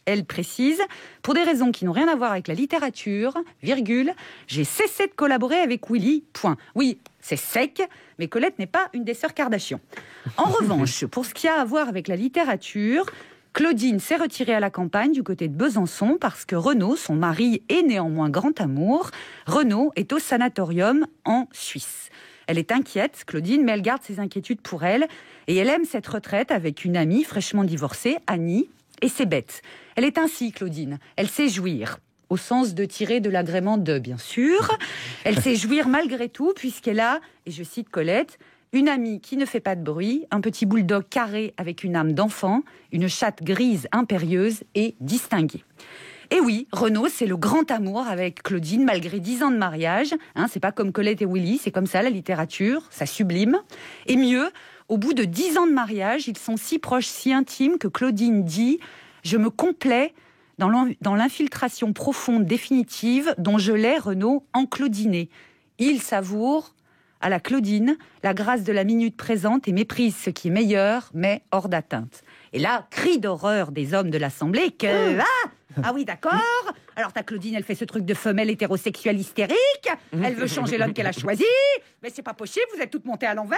Elle précise, pour des raisons qui n'ont rien à voir avec la littérature, virgule, j'ai cessé de collaborer avec Willy, point. Oui, c'est sec, mais Colette n'est pas une des sœurs Kardashian. En revanche, pour ce qui a à voir avec la littérature, Claudine s'est retirée à la campagne du côté de Besançon parce que Renaud, son mari, est néanmoins grand amour. Renaud est au sanatorium en Suisse. Elle est inquiète, Claudine, mais elle garde ses inquiétudes pour elle. Et elle aime cette retraite avec une amie fraîchement divorcée, Annie, et c'est bête. Elle est ainsi, Claudine. Elle sait jouir. Au sens de tirer de l'agrément de, bien sûr. Elle sait jouir malgré tout, puisqu'elle a, et je cite Colette, une amie qui ne fait pas de bruit, un petit bulldog carré avec une âme d'enfant, une chatte grise impérieuse et distinguée. Et oui, Renaud, c'est le grand amour avec Claudine, malgré 10 ans de mariage. C'est pas comme Colette et Willy, c'est comme ça, la littérature, ça sublime. Et mieux, au bout de 10 ans de mariage, ils sont si proches, si intimes, que Claudine dit « Je me complais dans l'infiltration profonde définitive dont je l'ai, Renaud, enclaudiné. Il savoure, à la Claudine, la grâce de la minute présente et méprise ce qui est meilleur, mais hors d'atteinte. » Et là, cri d'horreur des hommes de l'Assemblée que... Ah oui, d'accord. Alors ta Claudine, elle fait ce truc de femelle hétérosexuelle hystérique. Elle veut changer l'homme qu'elle a choisi. Mais c'est pas possible, vous êtes toutes montées à l'envers.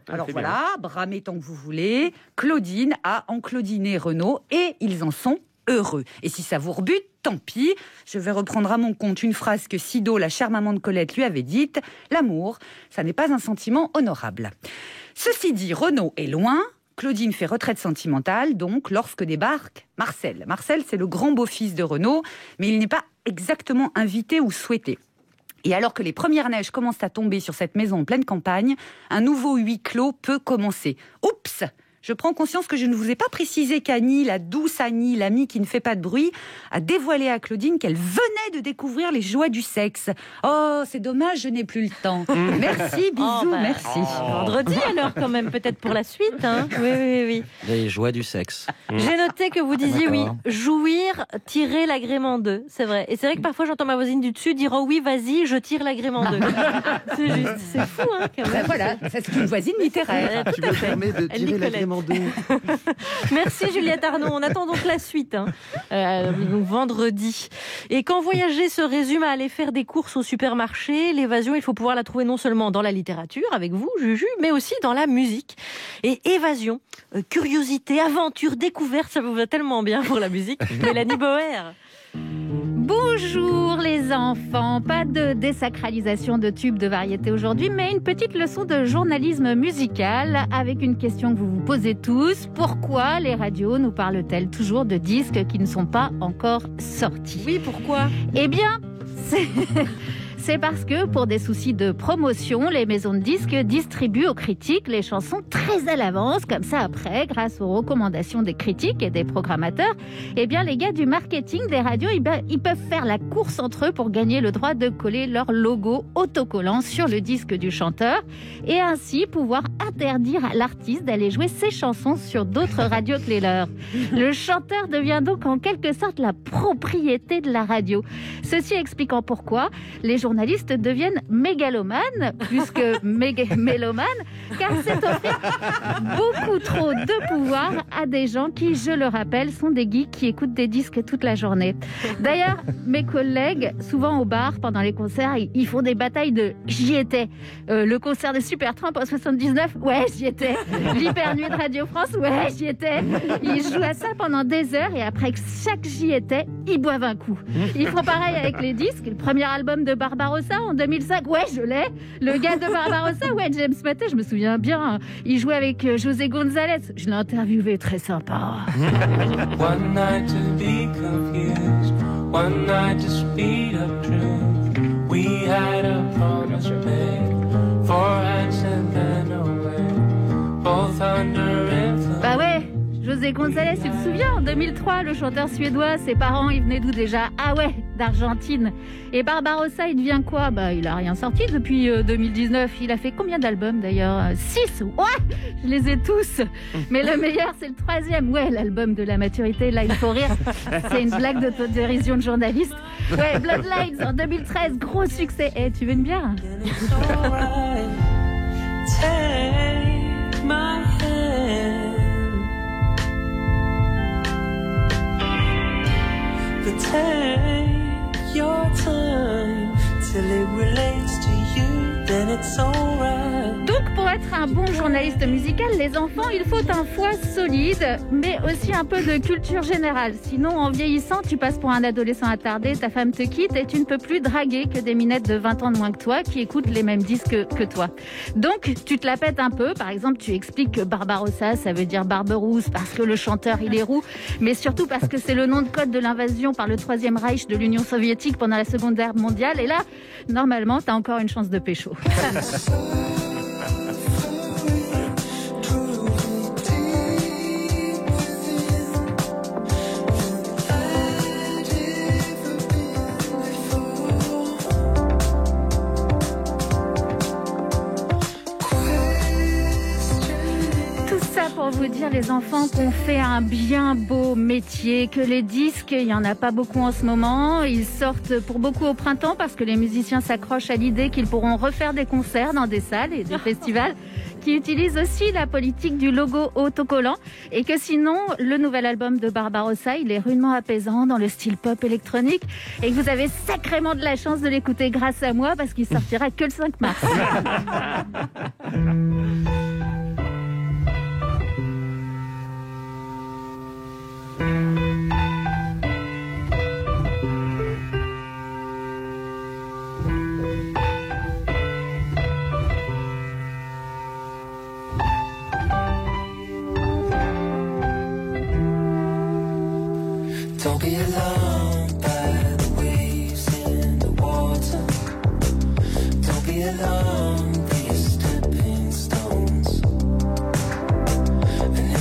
Alors voilà, bramez tant que vous voulez. Claudine a enclaudiné Renaud et ils en sont heureux. Et si ça vous rebute, tant pis. Je vais reprendre à mon compte une phrase que Sido, la chère maman de Colette, lui avait dite. L'amour, ça n'est pas un sentiment honorable. Ceci dit, Renaud est loin. Claudine fait retraite sentimentale, donc, lorsque débarque Marcel. Marcel, c'est le grand beau-fils de Renaud, mais il n'est pas exactement invité ou souhaité. Et alors que les premières neiges commencent à tomber sur cette maison en pleine campagne, un nouveau huis clos peut commencer. Oups, je prends conscience que je ne vous ai pas précisé qu'Annie, la douce Annie, l'amie qui ne fait pas de bruit, a dévoilé à Claudine qu'elle venait de découvrir les joies du sexe. Oh, c'est dommage, je n'ai plus le temps. Merci, bisous, merci. Vendredi alors quand même, peut-être pour la suite. Hein. Oui. Les joies du sexe. J'ai noté que vous disiez oui, D'accord. jouir, tirer l'agrément 2, c'est vrai. Et c'est vrai que parfois j'entends ma voisine du dessus dire oh oui, vas-y, je tire l'agrément 2. C'est juste, c'est fou hein quand même. Ben voilà, c'est une voisine littéraire. Tout à fait. de Elle tirer Nicolette. l'agrément 2. Merci Juliette Arnaud. On attend donc la suite, hein. Donc vendredi. Et quand voyager se résume à aller faire des courses au supermarché, l'évasion, il faut pouvoir la trouver non seulement dans la littérature, avec vous, Juju, mais aussi dans la musique. Et évasion, curiosité, aventure, découverte, ça vous va tellement bien pour la musique. Mélanie Boer. Bonjour les enfants, pas de désacralisation de tubes de variété aujourd'hui, mais une petite leçon de journalisme musical avec une question que vous vous posez tous. Pourquoi les radios nous parlent-elles toujours de disques qui ne sont pas encore sortis? Oui, pourquoi? Eh bien, c'est parce que, pour des soucis de promotion, les maisons de disques distribuent aux critiques les chansons très à l'avance. Comme ça, après, grâce aux recommandations des critiques et des programmateurs, eh bien, les gars du marketing des radios, ils peuvent faire la course entre eux pour gagner le droit de coller leur logo autocollant sur le disque du chanteur et ainsi pouvoir interdire à l'artiste d'aller jouer ses chansons sur d'autres radios que les leurs. Le chanteur devient donc en quelque sorte la propriété de la radio. Ceci expliquant pourquoi les journalistes deviennent mégalomanes, plus que mélomanes, car c'est offrir beaucoup trop de pouvoir à des gens qui, je le rappelle, sont des geeks qui écoutent des disques toute la journée. D'ailleurs, mes collègues, souvent au bar, pendant les concerts, ils font des batailles de « j'y étais ». Le concert de Supertramp en 79, ouais, j'y étais. L'Hyper Nuit de Radio France, ouais, j'y étais. Ils jouent à ça pendant des heures et après chaque j'y étais, ils boivent un coup. Ils font pareil avec les disques. Le premier album de Barbarossa en 2005, ouais, je l'ai. Le gars de Barbarossa, ouais, James Maté, je me souviens bien. Il jouait avec José González. Je l'ai interviewé, très sympa. One night to be confused, one night to speed up truth. We had a promise made, 4 hands and then away, both under influence. Bah ouais, José González, tu te souviens, en 2003, le chanteur suédois, ses parents, ils venaient d'où déjà? Ah ouais, d'Argentine. Et Barbarossa, il devient quoi? Bah, il a rien sorti depuis 2019. Il a fait combien d'albums d'ailleurs? 6? Ouais, je les ai tous. Mais le meilleur, c'est le 3e. Ouais, l'album de la maturité, là, il faut rire. C'est une blague d'autodérision de journaliste. Ouais, Bloodlines, en 2013, gros succès. Eh, tu veux une bière? Take my hand, but take your time till it relates to you, then it's alright. Donc, pour être un bon journaliste musical, les enfants, il faut un foie solide, mais aussi un peu de culture générale. Sinon, en vieillissant, tu passes pour un adolescent attardé, ta femme te quitte et tu ne peux plus draguer que des minettes de 20 ans de moins que toi qui écoutent les mêmes disques que toi. Donc, tu te la pètes un peu. Par exemple, tu expliques que Barbarossa, ça veut dire Barberousse parce que le chanteur, il est roux, mais surtout parce que c'est le nom de code de l'invasion par le Troisième Reich de l'Union soviétique pendant la Seconde Guerre mondiale. Et là, normalement, t'as encore une chance de pécho. Pour vous dire, les enfants, qu'on fait un bien beau métier, que les disques, il n'y en a pas beaucoup en ce moment. Ils sortent pour beaucoup au printemps parce que les musiciens s'accrochent à l'idée qu'ils pourront refaire des concerts dans des salles et des festivals qui utilisent aussi la politique du logo autocollant et que sinon, le nouvel album de Barbarossa, il est rudement apaisant dans le style pop électronique et que vous avez sacrément de la chance de l'écouter grâce à moi parce qu'il sortira que le 5 mars. Don't be alarmed by the waves in the water. Don't be alarmed, these stepping stones. And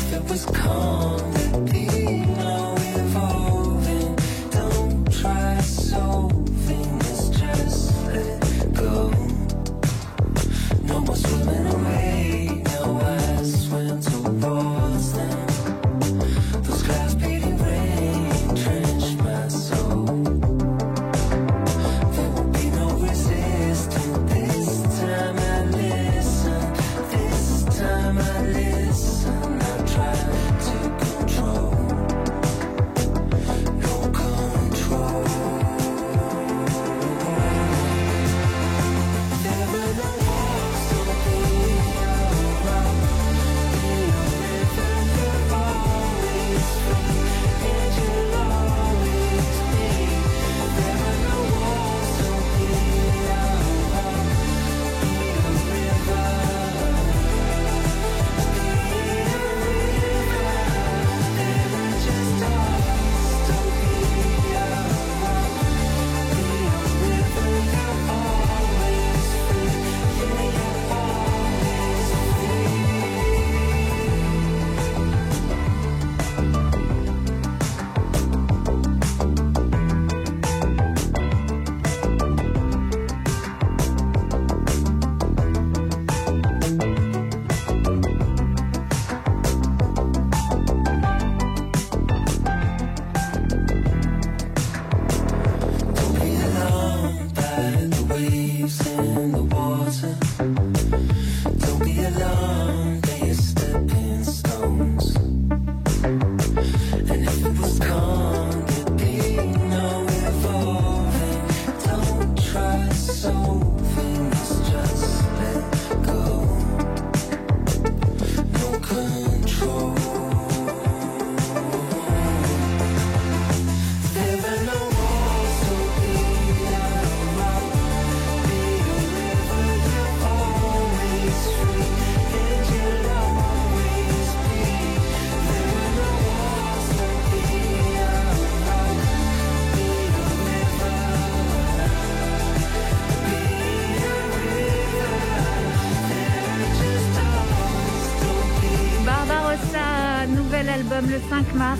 album le 5 mars,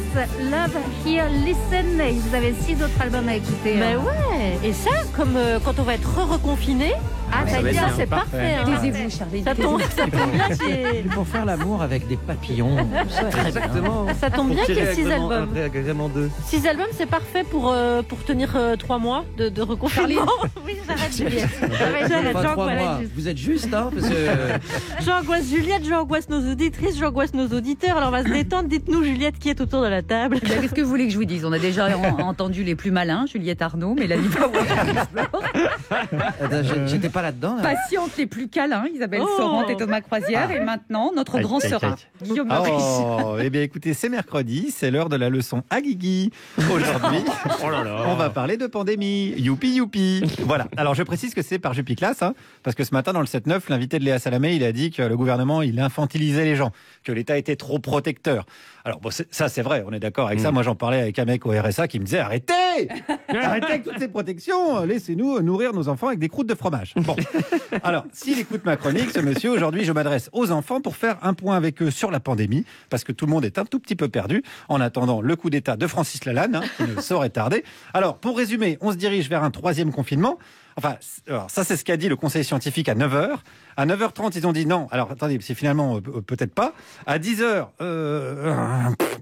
Love, Hear, Listen. Et vous avez 6 autres albums à écouter. Mais ouais. Et ça, comme quand on va être reconfiné, c'est parfait. Hein. Taisez-vous, Charlie. Ça tombe bien qu'il y ait... Pour faire l'amour avec des papillons. Exactement. Ça tombe bien qu'il y ait 6 albums. Agrément 2. 6 albums, c'est parfait pour tenir 3 mois de reconfinement. Oui, j'arrête Juliette. J'arrête, Mois. Vous êtes juste, hein, parce que... J'angoisse Juliette, j'angoisse nos auditrices, j'angoisse nos auditeurs. Alors on va se détendre. Dites-nous, Juliette, qui est autour de la table. Qu'est-ce que vous voulez que je vous dise? On a déjà entendu les plus malins, Juliette Arnaud, Mélanie Power. J'étais pas là-dedans. Là. Patiente les plus câlins, Isabelle Sorante et Thomas Croisière. Et maintenant, notre grand sera, Guillaume Meurice. Eh bien écoutez, c'est mercredi, c'est l'heure de la leçon à Guigui. Aujourd'hui, on va parler de pandémie. Youpi, youpi. Voilà. Alors je précise que c'est par Jupiclass, hein, parce que ce matin dans le 7-9, l'invité de Léa Salamé, il a dit que le gouvernement, il infantilisait les gens, que l'État était trop protecteur. Alors bon, ça c'est vrai, on est d'accord avec ça. Moi j'en parlais avec un mec au RSA qui me disait arrêtez avec toutes ces protections, laissez-nous nourrir nos enfants avec des croûtes de fromage. Bon, alors s'il écoute ma chronique, ce monsieur, aujourd'hui je m'adresse aux enfants pour faire un point avec eux sur la pandémie, parce que tout le monde est un tout petit peu perdu en attendant le coup d'État de Francis Lalanne, hein, qui ne saurait tarder. Alors pour résumer, on se dirige vers un 3e confinement. Enfin, alors ça c'est ce qu'a dit le conseil scientifique à 9h. À 9h30, ils ont dit non. Alors attendez, c'est finalement peut-être pas. À 10h,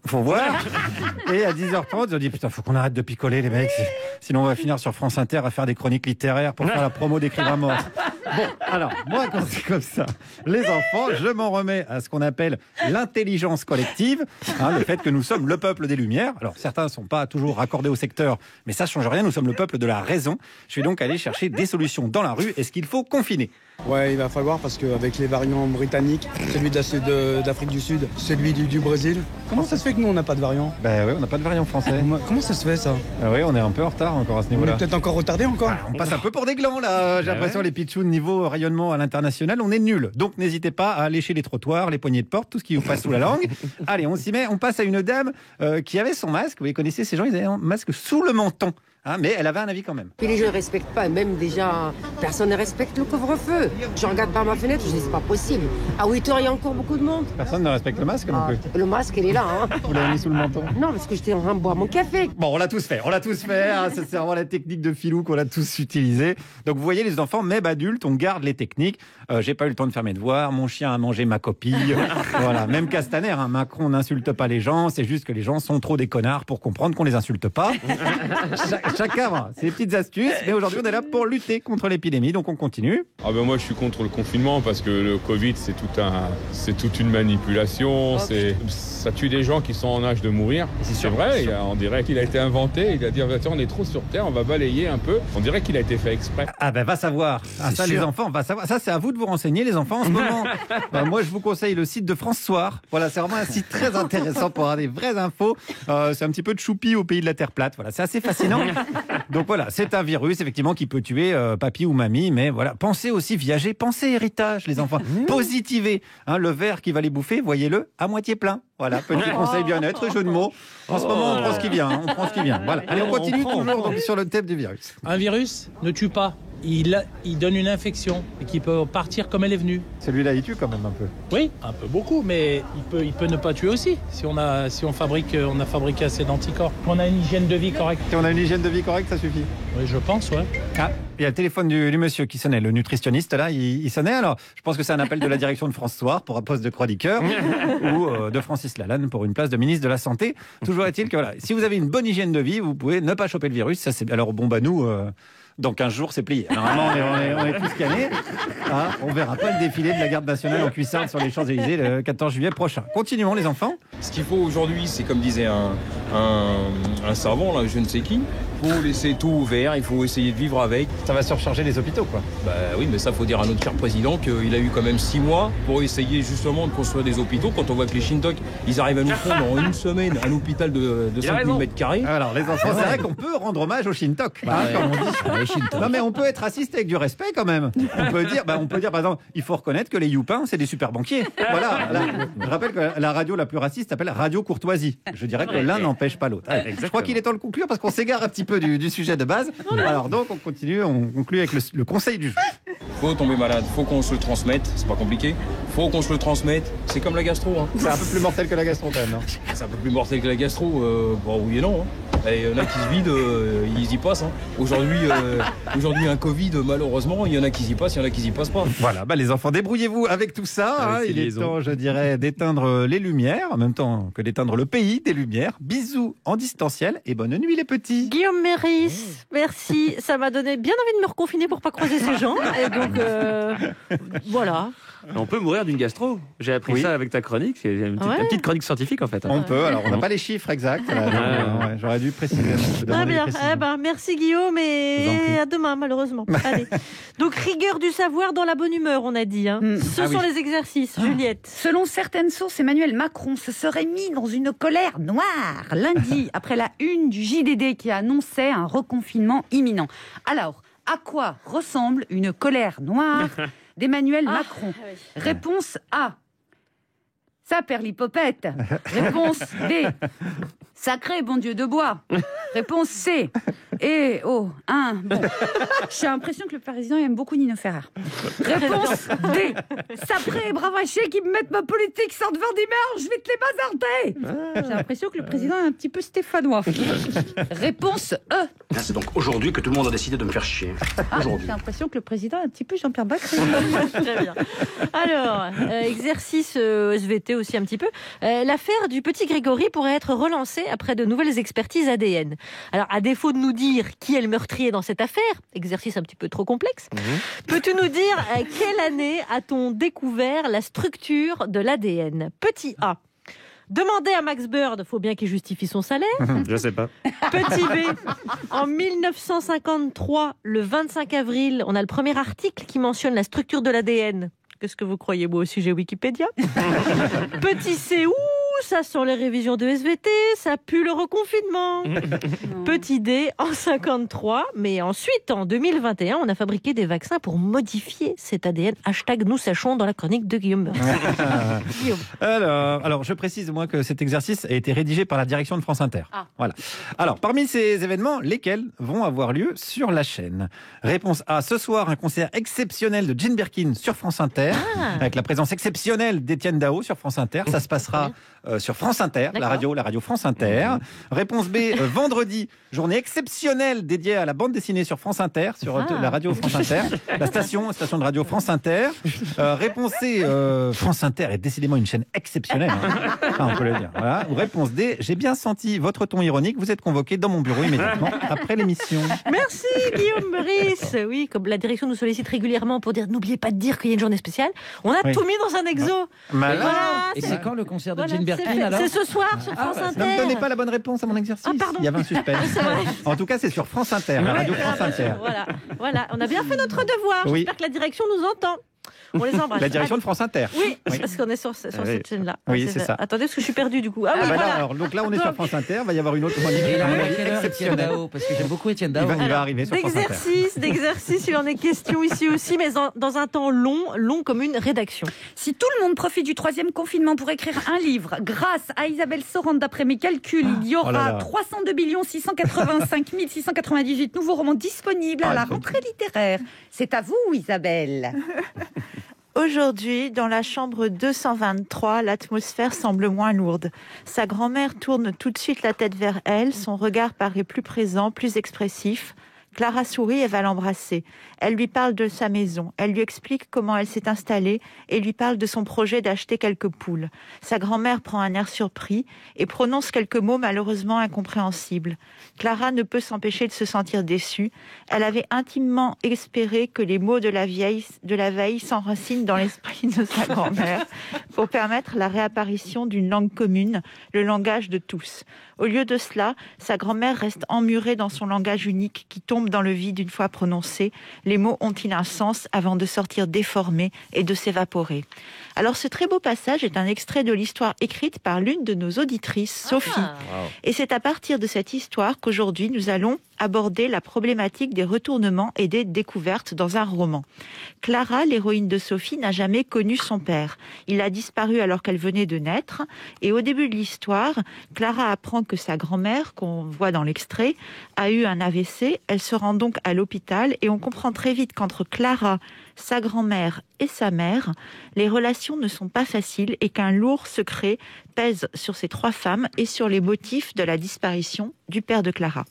faut voir. Et à 10h30, ils ont dit putain, faut qu'on arrête de picoler les mecs, sinon on va finir sur France Inter à faire des chroniques littéraires pour faire la promo d'écrivains morts. Bon, alors moi quand c'est comme ça, les enfants, je m'en remets à ce qu'on appelle l'intelligence collective, hein, le fait que nous sommes le peuple des Lumières. Alors certains ne sont pas toujours raccordés au secteur, mais ça change rien. Nous sommes le peuple de la raison. Je suis donc allé chercher des solutions dans la rue. Est-ce qu'il faut confiner? Ouais, il va falloir parce qu'avec les variants britanniques, celui d'Afrique du Sud, celui du Brésil, comment ça se fait que nous on n'a pas de variant? Ben oui, on n'a pas de variant français. Comment ça se fait ça? Oui, on est un peu en retard encore à ce niveau-là. On est peut-être encore retardé encore. On passe un peu pour des glands là. J'ai l'impression les pitchous niveau rayonnement à l'international, on est nuls. Donc n'hésitez pas à lécher les trottoirs, les poignées de porte, tout ce qui vous passe sous la langue. Allez, on s'y met. On passe à une dame qui avait son masque. Vous connaissez ces gens, ils avaient un masque sous le menton. Hein, mais elle avait un avis quand même. Puis les gens ne respectent pas, même déjà, personne ne respecte le couvre-feu. Je regarde par ma fenêtre, je dis c'est pas possible. À 8h, il y a encore beaucoup de monde. Personne ne respecte le masque non plus. Le masque, il est là. Hein. Vous l'avez mis sous le menton? Non, parce que j'étais en train de boire mon café. Bon, on l'a tous fait. Hein, ça, c'est vraiment la technique de filou qu'on a tous utilisée. Donc vous voyez les enfants, même adultes, on garde les techniques. J'ai pas eu le temps de faire mes devoirs, mon chien a mangé ma copie. Voilà, même Castaner, hein, Macron n'insulte pas les gens, c'est juste que les gens sont trop des connards pour comprendre qu'on les insulte pas. Chacun va. C'est petites astuces, mais aujourd'hui on est là pour lutter contre l'épidémie, donc on continue. Ah ben moi je suis contre le confinement parce que le Covid c'est toute une manipulation, ça tue des gens qui sont en âge de mourir. C'est vrai, on dirait qu'il a été inventé, il a dit on est trop sur Terre, on va balayer un peu. On dirait qu'il a été fait exprès. Ah ben va savoir. Ah, ça sûr. Les enfants, va savoir. Ça c'est à vous de vous renseigner les enfants en ce moment. Moi je vous conseille le site de France Soir. Voilà, c'est vraiment un site très intéressant pour avoir des vraies infos. C'est un petit peu de choupi au pays de la Terre plate. Voilà, c'est assez fascinant. Donc voilà, c'est un virus effectivement qui peut tuer papy ou mamie, mais voilà, pensez aussi viager, pensez héritage les enfants, positivez, hein, le verre qui va les bouffer, voyez-le à moitié plein. Voilà, petit conseil bien-être, jeu de mots. En ce moment, on prend ce qui vient, Voilà. Allez, on continue toujours donc, sur le thème du virus. Un virus ne tue pas. Il donne une infection et qui peut partir comme elle est venue. Celui-là, il tue quand même un peu. Oui, un peu beaucoup, mais il peut ne pas tuer aussi si on a fabriqué assez d'anticorps. On a une hygiène de vie correcte. Si on a une hygiène de vie correcte, ça suffit. Oui, je pense, ouais. Ah, il y a le téléphone du monsieur qui sonnait, le nutritionniste là, il sonnait. Alors, je pense que c'est un appel de la direction de France Soir pour un poste de chroniqueur ou de Francis Lalanne pour une place de ministre de la Santé. Toujours est-il que voilà, si vous avez une bonne hygiène de vie, vous pouvez ne pas choper le virus. Ça, c'est alors bon bah nous. Dans 15 jours, c'est plié. Normalement, on est tous scannés. Hein, on verra pas le défilé de la garde nationale en cuissarde sur les Champs-Élysées le 14 juillet prochain. Continuons, les enfants. Ce qu'il faut aujourd'hui, c'est comme disait un savant, là, je ne sais qui, il faut laisser tout ouvert, il faut essayer de vivre avec. Ça va surcharger les hôpitaux, quoi. Bah oui, mais ça, faut dire à notre cher président qu'il a eu quand même 6 mois pour essayer justement de construire des hôpitaux. Quand on voit que les Shintok, ils arrivent à nous prendre en une semaine un hôpital de 5000 m². Alors, les enfants, c'est vrai qu'on peut rendre hommage aux Shintok. Comme on dit. Non, mais on peut être raciste avec du respect, quand même. On peut dire, par exemple, il faut reconnaître que les Youpins, c'est des super banquiers. Voilà. Je rappelle que la radio la plus raciste s'appelle Radio Courtoisie. Je dirais que l'un n'empêche pas l'autre. Je crois qu'il est temps de conclure parce qu'on s'égare un petit peu. peu du sujet de base. Alors donc, on continue, on conclut avec le conseil du jour. Faut tomber malade, faut qu'on se le transmette, c'est pas compliqué. Faut qu'on se le transmette, c'est comme la gastro. Hein. C'est un peu plus mortel que la gastro quand même, non? C'est un peu plus mortel que la gastro, bon oui et non. Hein. Et il y en a qui se vident, ils y passent. Hein. Aujourd'hui, un Covid, malheureusement, il y en a qui y passent, il y en a qui y passent pas. Voilà, les enfants, débrouillez-vous avec tout ça. Hein. Il est temps, je dirais, d'éteindre les lumières, en même temps que d'éteindre le pays des lumières. Bisous en distanciel et bonne nuit les petits. Guillaume Méris, merci. Ça m'a donné bien envie de me reconfiner pour pas croiser ces gens. Et donc, voilà. On peut mourir d'une gastro. J'ai appris ça avec ta chronique. C'est une petite chronique scientifique en fait. On peut. Alors on n'a pas les chiffres exacts. J'aurais dû préciser. Très bien. Merci Guillaume et à demain malheureusement. Allez. Donc rigueur du savoir dans la bonne humeur, on a dit. Hein. Ce sont les exercices. Juliette. Selon certaines sources, Emmanuel Macron se serait mis dans une colère noire lundi après la une du JDD qui annonçait un reconfinement imminent. Alors, à quoi ressemble une colère noire d'Emmanuel Macron? Réponse A. Ça perd l'hypopète. Réponse B. Sacré bon Dieu de bois. Réponse C. Et bon. J'ai l'impression que le président aime beaucoup Nino Ferrer. Réponse D. Sapré et bravaché qui me mettent ma politique sans devant d'humeur, je vais te les bazarder. J'ai l'impression que le président est un petit peu stéphanois. Réponse E. C'est donc aujourd'hui que tout le monde a décidé de me faire chier. Aujourd'hui. J'ai l'impression que le président est un petit peu Jean-Pierre Bacri. Très bien. Alors, exercice SVT aussi un petit peu. L'affaire du petit Grégory pourrait être relancée après de nouvelles expertises ADN. Alors, à défaut de nous dire qui est le meurtrier dans cette affaire, exercice un petit peu trop complexe, peux-tu nous dire quelle année a-t-on découvert la structure de l'ADN? Petit A. Demandez à Max Bird, faut bien qu'il justifie son salaire. Je sais pas. Petit B, en 1953, le 25 avril, on a le premier article qui mentionne la structure de l'ADN. Qu'est-ce que vous croyez? Moi aussi, j'ai Wikipédia. Petit C, ça sent les révisions de SVT, ça pue le reconfinement. Petit D, en 53, mais ensuite, en 2021, on a fabriqué des vaccins pour modifier cet ADN. Hashtag nous sachons dans la chronique de Guillaume Meurice. Guillaume. Alors, je précise moi que cet exercice a été rédigé par la direction de France Inter. Voilà. Alors, parmi ces événements, lesquels vont avoir lieu sur la chaîne? Réponse A, ce soir, un concert exceptionnel de Jane Birkin sur France Inter, avec la présence exceptionnelle d'Étienne Dao sur France Inter. Ça se passera sur France Inter, la radio France Inter. Réponse B, vendredi, journée exceptionnelle dédiée à la bande dessinée sur France Inter, sur la radio France Inter, la station de radio France Inter. Réponse C, France Inter est décidément une chaîne exceptionnelle. On peut le dire. Voilà. Réponse D, j'ai bien senti votre ton ironique, vous êtes convoqué dans mon bureau immédiatement après l'émission. Merci Guillaume Meurice. Oui, comme la direction nous sollicite régulièrement pour dire n'oubliez pas de dire qu'il y a une journée spéciale, on a tout mis dans un exo. Voilà, et c'est quand le concert de Jane Birkin? C'est ce soir sur France Inter. Ne me donnez pas la bonne réponse à mon exercice. Il y avait un suspense. En tout cas, c'est sur France Inter, la radio France Inter. Voilà, on a bien fait notre devoir. J'espère que la direction nous entend. On les embrasse. La direction de France Inter. Oui, parce qu'on est sur cette chaîne-là. Oui, c'est ça. Attendez, parce que je suis perdue du coup. Alors, donc là, on est sur France Inter. Il va y avoir une autre exceptionnelle. Parce que j'aime beaucoup Étienne Dao. Il va arriver sur France Inter. D'exercice, il en est question ici aussi, mais dans un temps long comme une rédaction. Si tout le monde profite du 3e confinement pour écrire un livre, grâce à Isabelle Sorante, d'après mes calculs, il y aura 302 685 698 nouveaux romans disponibles à la rentrée littéraire. C'est à vous, Isabelle. Aujourd'hui, dans la chambre 223, l'atmosphère semble moins lourde. Sa grand-mère tourne tout de suite la tête vers elle, son regard paraît plus présent, plus expressif. Clara sourit et va l'embrasser. Elle lui parle de sa maison. Elle lui explique comment elle s'est installée et lui parle de son projet d'acheter quelques poules. Sa grand-mère prend un air surpris et prononce quelques mots malheureusement incompréhensibles. Clara ne peut s'empêcher de se sentir déçue. Elle avait intimement espéré que les mots de la veille s'enracinent dans l'esprit de sa grand-mère pour permettre la réapparition d'une langue commune, le langage de tous. Au lieu de cela, sa grand-mère reste emmurée dans son langage unique qui tombe dans le vide une fois prononcé. Les mots ont-ils un sens avant de sortir déformés et de s'évaporer? Alors ce très beau passage est un extrait de l'histoire écrite par l'une de nos auditrices, Sophie. Et c'est à partir de cette histoire qu'aujourd'hui nous allons aborder la problématique des retournements et des découvertes dans un roman. Clara, l'héroïne de Sophie, n'a jamais connu son père. Il a disparu alors qu'elle venait de naître. Et au début de l'histoire, Clara apprend que sa grand-mère, qu'on voit dans l'extrait, a eu un AVC. Elle se rend donc à l'hôpital et on comprend très vite qu'entre Clara, sa grand-mère et sa mère, les relations ne sont pas faciles et qu'un lourd secret pèse sur ces 3 femmes et sur les motifs de la disparition du père de Clara.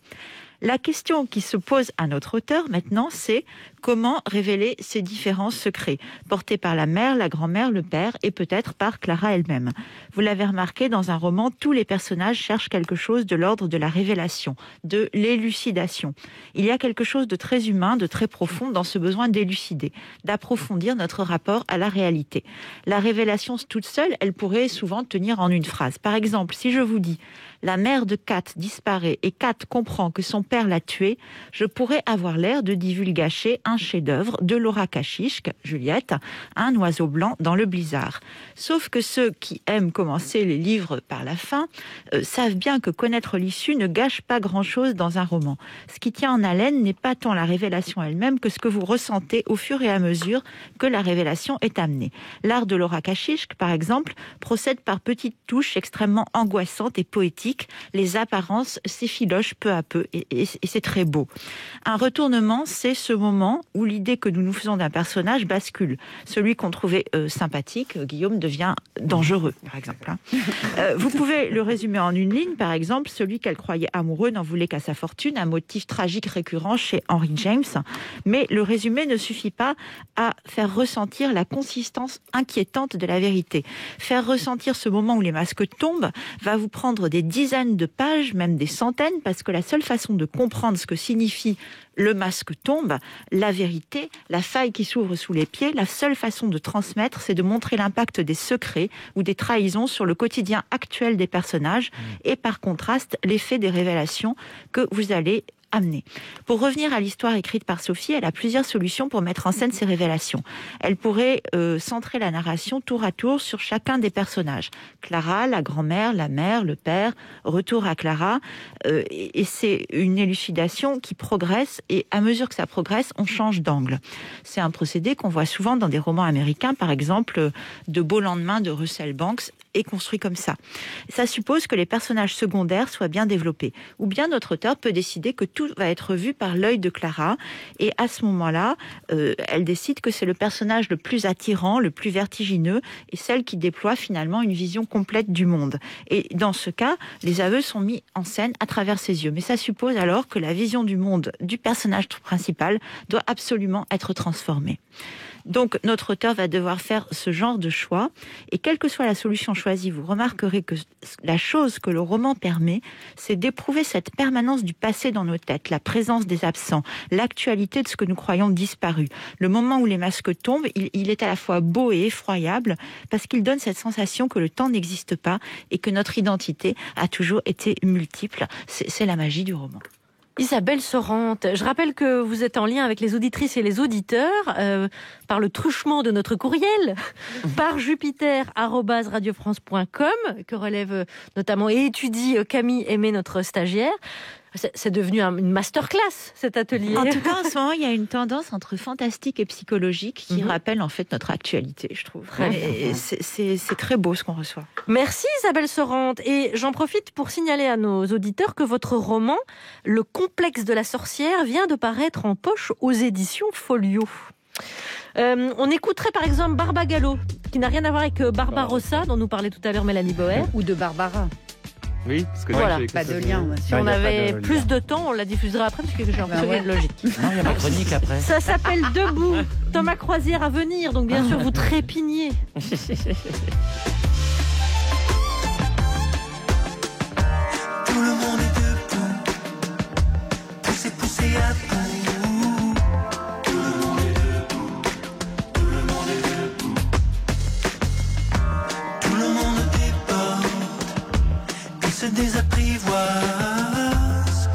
La question qui se pose à notre auteur maintenant, c'est comment révéler ces différents secrets, portés par la mère, la grand-mère, le père et peut-être par Clara elle-même. Vous l'avez remarqué, dans un roman, tous les personnages cherchent quelque chose de l'ordre de la révélation, de l'élucidation. Il y a quelque chose de très humain, de très profond dans ce besoin d'élucider, d'approfondir notre rapport à la réalité. La révélation toute seule, elle pourrait souvent tenir en une phrase. Par exemple, si je vous dis « la mère de Kat disparaît et Kat comprend que son père l'a tuée », je pourrais avoir l'air de divulgacher un chef-d'œuvre de Laura Kashishk, Juliette, un oiseau blanc dans le blizzard. Sauf que ceux qui aiment commencer les livres par la fin savent bien que connaître l'issue ne gâche pas grand-chose dans un roman. Ce qui tient en haleine n'est pas tant la révélation elle-même que ce que vous ressentez au fur et à mesure que la révélation est amenée. L'art de Laura Kashishk, par exemple, procède par petites touches extrêmement angoissantes et poétiques. Les apparences s'effilochent peu à peu et c'est très beau. Un retournement, c'est ce moment où l'idée que nous nous faisons d'un personnage bascule. Celui qu'on trouvait sympathique, Guillaume, devient dangereux, par exemple. Vous pouvez le résumer en une ligne, par exemple, celui qu'elle croyait amoureux n'en voulait qu'à sa fortune, un motif tragique récurrent chez Henry James. Mais le résumé ne suffit pas à faire ressentir la consistance inquiétante de la vérité. Faire ressentir ce moment où les masques tombent va vous prendre des dizaines de pages, même des centaines, parce que la seule façon de comprendre ce que signifie le masque tombe, la vérité, la faille qui s'ouvre sous les pieds, la seule façon de transmettre, c'est de montrer l'impact des secrets ou des trahisons sur le quotidien actuel des personnages et par contraste, l'effet des révélations que vous allez amener. Pour revenir à l'histoire écrite par Sophie, elle a plusieurs solutions pour mettre en scène ces révélations. Elle pourrait centrer la narration tour à tour sur chacun des personnages. Clara, la grand-mère, la mère, le père, retour à Clara. Et c'est une élucidation qui progresse et à mesure que ça progresse, on change d'angle. C'est un procédé qu'on voit souvent dans des romans américains, par exemple De Beaux lendemains de Russell Banks est construit comme ça. Ça suppose que les personnages secondaires soient bien développés. Ou bien notre auteur peut décider que tout va être vu par l'œil de Clara et à ce moment-là, elle décide que c'est le personnage le plus attirant, le plus vertigineux et celle qui déploie finalement une vision complète du monde. Et dans ce cas, les aveux sont mis en scène à travers ses yeux. Mais ça suppose alors que la vision du monde du personnage principal doit absolument être transformée. Donc, notre auteur va devoir faire ce genre de choix. Et quelle que soit la solution choisie, vous remarquerez que la chose que le roman permet, c'est d'éprouver cette permanence du passé dans nos têtes, la présence des absents, l'actualité de ce que nous croyons disparu. Le moment où les masques tombent, il est à la fois beau et effroyable parce qu'il donne cette sensation que le temps n'existe pas et que notre identité a toujours été multiple. C'est la magie du roman. Isabelle Sorante, je rappelle que vous êtes en lien avec les auditrices et les auditeurs par le truchement de notre courriel, par jupiter@radiofrance.com, que relève notamment et étudie Camille Aimé, notre stagiaire. C'est devenu une masterclass, cet atelier. En tout cas, en ce moment, il y a une tendance entre fantastique et psychologique qui rappelle en fait notre actualité, je trouve. Et c'est très beau ce qu'on reçoit. Merci Isabelle Sorante. Et j'en profite pour signaler à nos auditeurs que votre roman, Le complexe de la sorcière, vient de paraître en poche aux éditions Folio. On écouterait par exemple Barbagallo, qui n'a rien à voir avec Barbarossa, dont nous parlait tout à l'heure Mélanie Boer. Ou de Barbara. Oui, parce que voilà. Pas de lien. Si on avait plus de temps, on la diffusera après, parce que j'ai l'impression qu'il y a une logique. Non, il y a ma chronique après. Ça s'appelle Debout. Thomas Croisière à venir, donc bien sûr vous trépignez. Tout le monde est debout, poussé à bout. Tout le monde est debout, tout le monde est debout. Tout le monde déborde et se désapprivoise.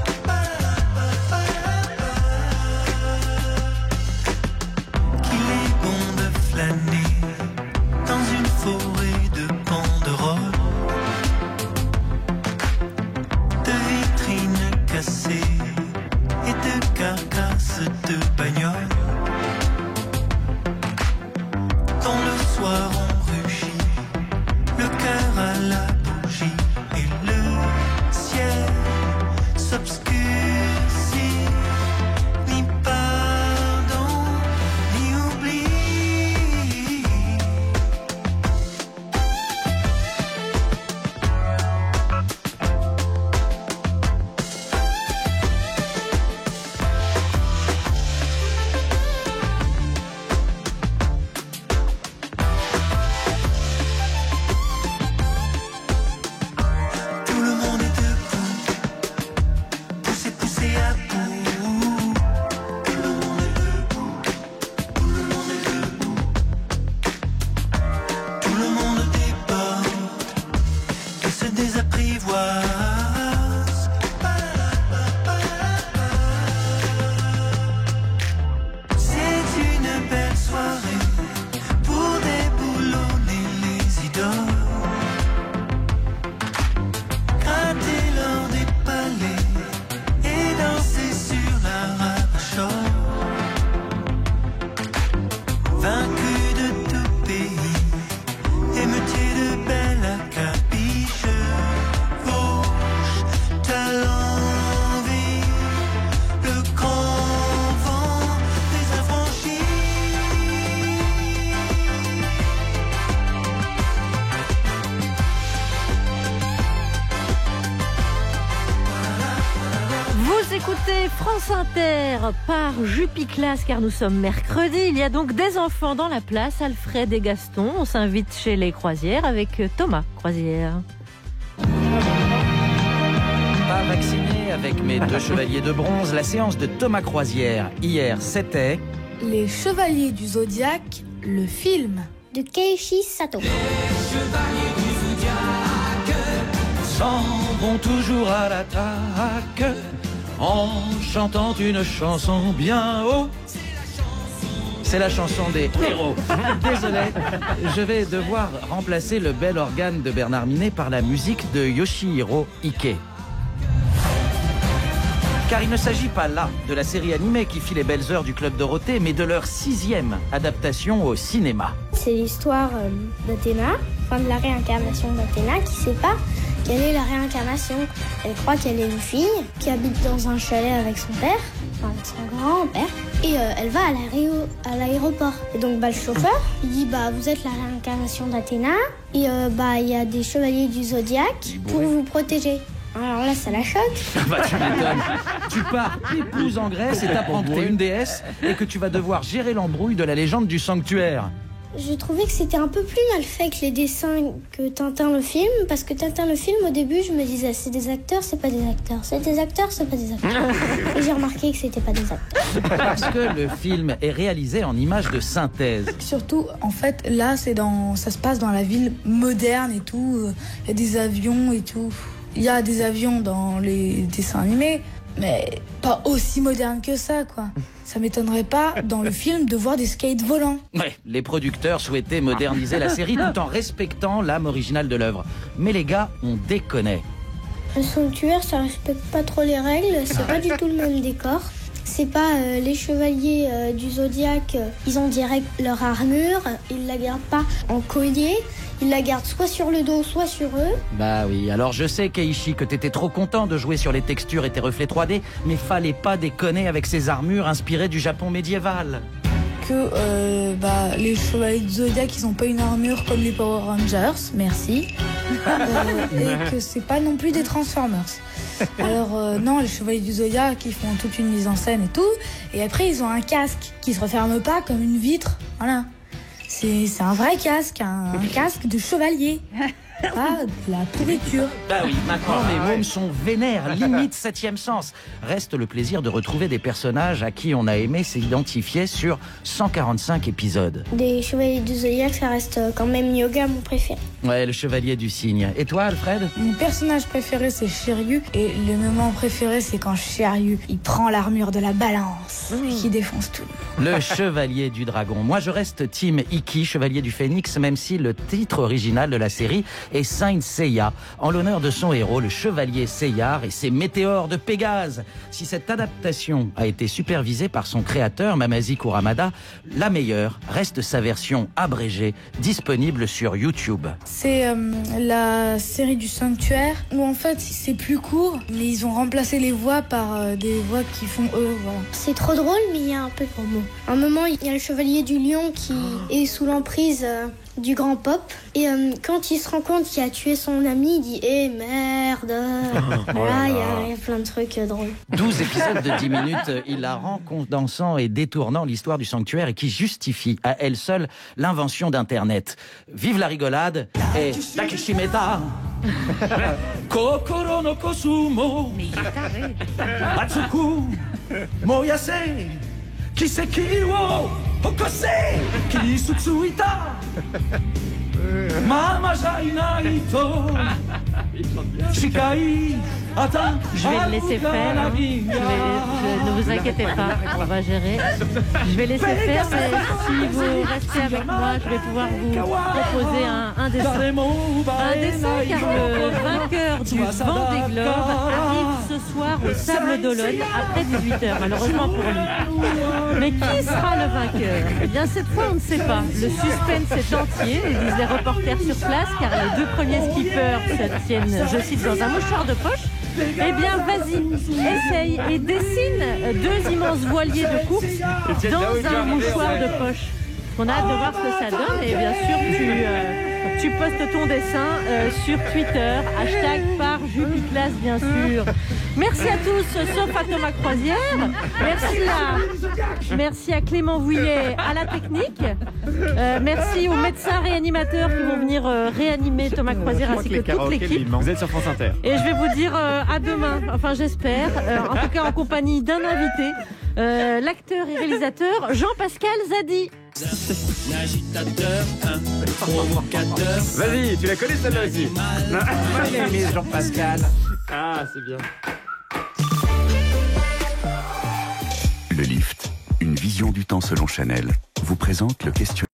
Qu'il est bon de flâner dans une forêt de s'obscurcit, ni pardon, ni oubli. Tout le monde est debout, poussé, poussé à bout. Tout le monde est debout, tout le monde est debout. Tout le monde déborde et se désapprivoise. C'est une belle soirée pour déboulonner les idoles. Gratter l'or des palais et danser sur la rabacholle. Vaincu de tout pays, émeutier de belle capiche. Gauche, talent, vie, le grand vent des affranchis. Vous écoutez France Inter par Jupiclass car nous sommes mercredi. Il y a donc des enfants dans la place, Alfred et Gaston. On s'invite chez les Croisières avec Thomas Croisière. Pas vacciné avec mes deux chevaliers de bronze. La séance de Thomas Croisière hier, c'était Les Chevaliers du Zodiaque, le film de Keiichi Sato. s'en vont toujours à l'attaque en chantant une chanson bien haut. C'est la chanson des héros. Désolé, je vais devoir remplacer le bel organe de Bernard Minet par la musique de Yoshihiro Ike. Car il ne s'agit pas là de la série animée qui fit les belles heures du Club Dorothée, mais de leur 6e adaptation au cinéma. C'est l'histoire d'Athéna, enfin de la réincarnation d'Athéna, qui sait pas quelle est la réincarnation. Elle croit qu'elle est une fille qui habite dans un chalet avec son père, enfin avec son grand-père, et elle va à l'aéroport. Et donc le chauffeur, il dit vous êtes la réincarnation d'Athéna, et il y a des chevaliers du Zodiaque pour vous protéger. Alors là, ça la choque. Tu m'étonnes. Tu pars épouse en Grèce et t'apprends que t'es une déesse et que tu vas devoir gérer l'embrouille de la légende du sanctuaire. Je trouvais que c'était un peu plus mal fait que les dessins que Tintin le film, parce que Tintin le film, au début, je me disais c'est des acteurs, c'est pas des acteurs, c'est des acteurs, c'est pas des acteurs. Et j'ai remarqué que c'était pas des acteurs. Parce que le film est réalisé en images de synthèse. Surtout, en fait, là, ça se passe dans la ville moderne et tout. Il y a des avions et tout. Il y a des avions dans les dessins animés, mais pas aussi modernes que ça, quoi. Ça m'étonnerait pas, dans le film, de voir des skates volants. Ouais, les producteurs souhaitaient moderniser la série tout en respectant l'âme originale de l'œuvre. Mais les gars, on déconnait. Le sanctuaire, ça respecte pas trop les règles, c'est pas du tout le même décor. C'est pas les chevaliers du Zodiaque, ils ont direct leur armure, ils la gardent pas en collier, ils la gardent soit sur le dos, soit sur eux. Bah oui, alors je sais Keiichi que t'étais trop content de jouer sur les textures et tes reflets 3D, mais fallait pas déconner avec ces armures inspirées du Japon médiéval. Que les chevaliers du Zodiaque, ils ont pas une armure comme les Power Rangers, merci. Et que c'est pas non plus des Transformers. Alors non, les chevaliers du Zodiaque, ils font toute une mise en scène et tout, et après ils ont un casque qui se referme pas comme une vitre, voilà. C'est un vrai casque, un casque de chevalier. Pas de la pourriture. Bah oui, maintenant les mômes sont vénères, limite 7e sens. Reste le plaisir de retrouver des personnages à qui on a aimé s'identifier sur 145 épisodes. Des chevaliers du Zodiaque, ça reste quand même Yoga, mon préféré. Ouais, le chevalier du cygne. Et toi, Alfred ? Mon personnage préféré, c'est Shiryu. Et le moment préféré, c'est quand Shiryu, il prend l'armure de la balance et qui défonce tout. Le chevalier du dragon. Moi, je reste team Iki, chevalier du phénix, même si le titre original de la série et Saint Seiya, en l'honneur de son héros, le chevalier Seyar et ses météores de Pégase. Si cette adaptation a été supervisée par son créateur, Mamazi Kuramada, la meilleure reste sa version abrégée, disponible sur YouTube. C'est la série du Sanctuaire, où en fait c'est plus court, mais ils ont remplacé les voix par des voix qui font eux, voilà. C'est trop drôle, mais il y a un peu de gros mots. À un moment, il y a le chevalier du lion qui est sous l'emprise du grand pop. Et quand il se rend compte qu'il a tué son ami, il dit « Eh merde !» Voilà, il y a plein de trucs drôles. 12 épisodes de 10 minutes, hilarants, condensant et détournant l'histoire du sanctuaire et qui justifie à elle seule l'invention d'Internet. Vive la rigolade et Takishimeta Kokoro no kosumo Atsuku Moyase Kiseki wo Hokose Kisutsuita Mama Jainai to Shikai Attends, je vais le laisser faire. Ne vous inquiétez pas, on va gérer. Je vais laisser faire, mais si vous restez avec moi, je vais pouvoir vous proposer un dessin. Un dessin car le vainqueur du Vendée Globe arrive ce soir au Sable d'Olonne après 18h, malheureusement pour lui. Mais qui sera le vainqueur? Eh bien, cette fois, on ne sait pas. Le suspense est entier, disent les reporters sur place, car les deux premiers skippers se tiennent, je cite, dans un mouchoir de poche. Eh bien, vas-y, essaye et dessine deux immenses voiliers de course dans un mouchoir de poche. On a hâte de voir ce que ça donne et bien sûr, tu postes ton dessin sur Twitter, hashtag par Jupiclass, bien sûr. Merci à tous, sauf à Thomas Croisière. Merci à Clément Vouillet à la technique. Merci aux médecins réanimateurs qui vont venir réanimer Thomas Croisière ainsi que toute l'équipe. Vous êtes sur France Inter. Et je vais vous dire à demain, enfin j'espère, en tout cas en compagnie d'un invité, l'acteur et réalisateur Jean-Pascal Zadi. L'agitateur, un provocateur. Vas-y, tu la connais celle-là aussi. Il a aimé Jean-Pascal. Ah, c'est bien. Le Lift, une vision du temps selon Chanel, vous présente le questionnaire.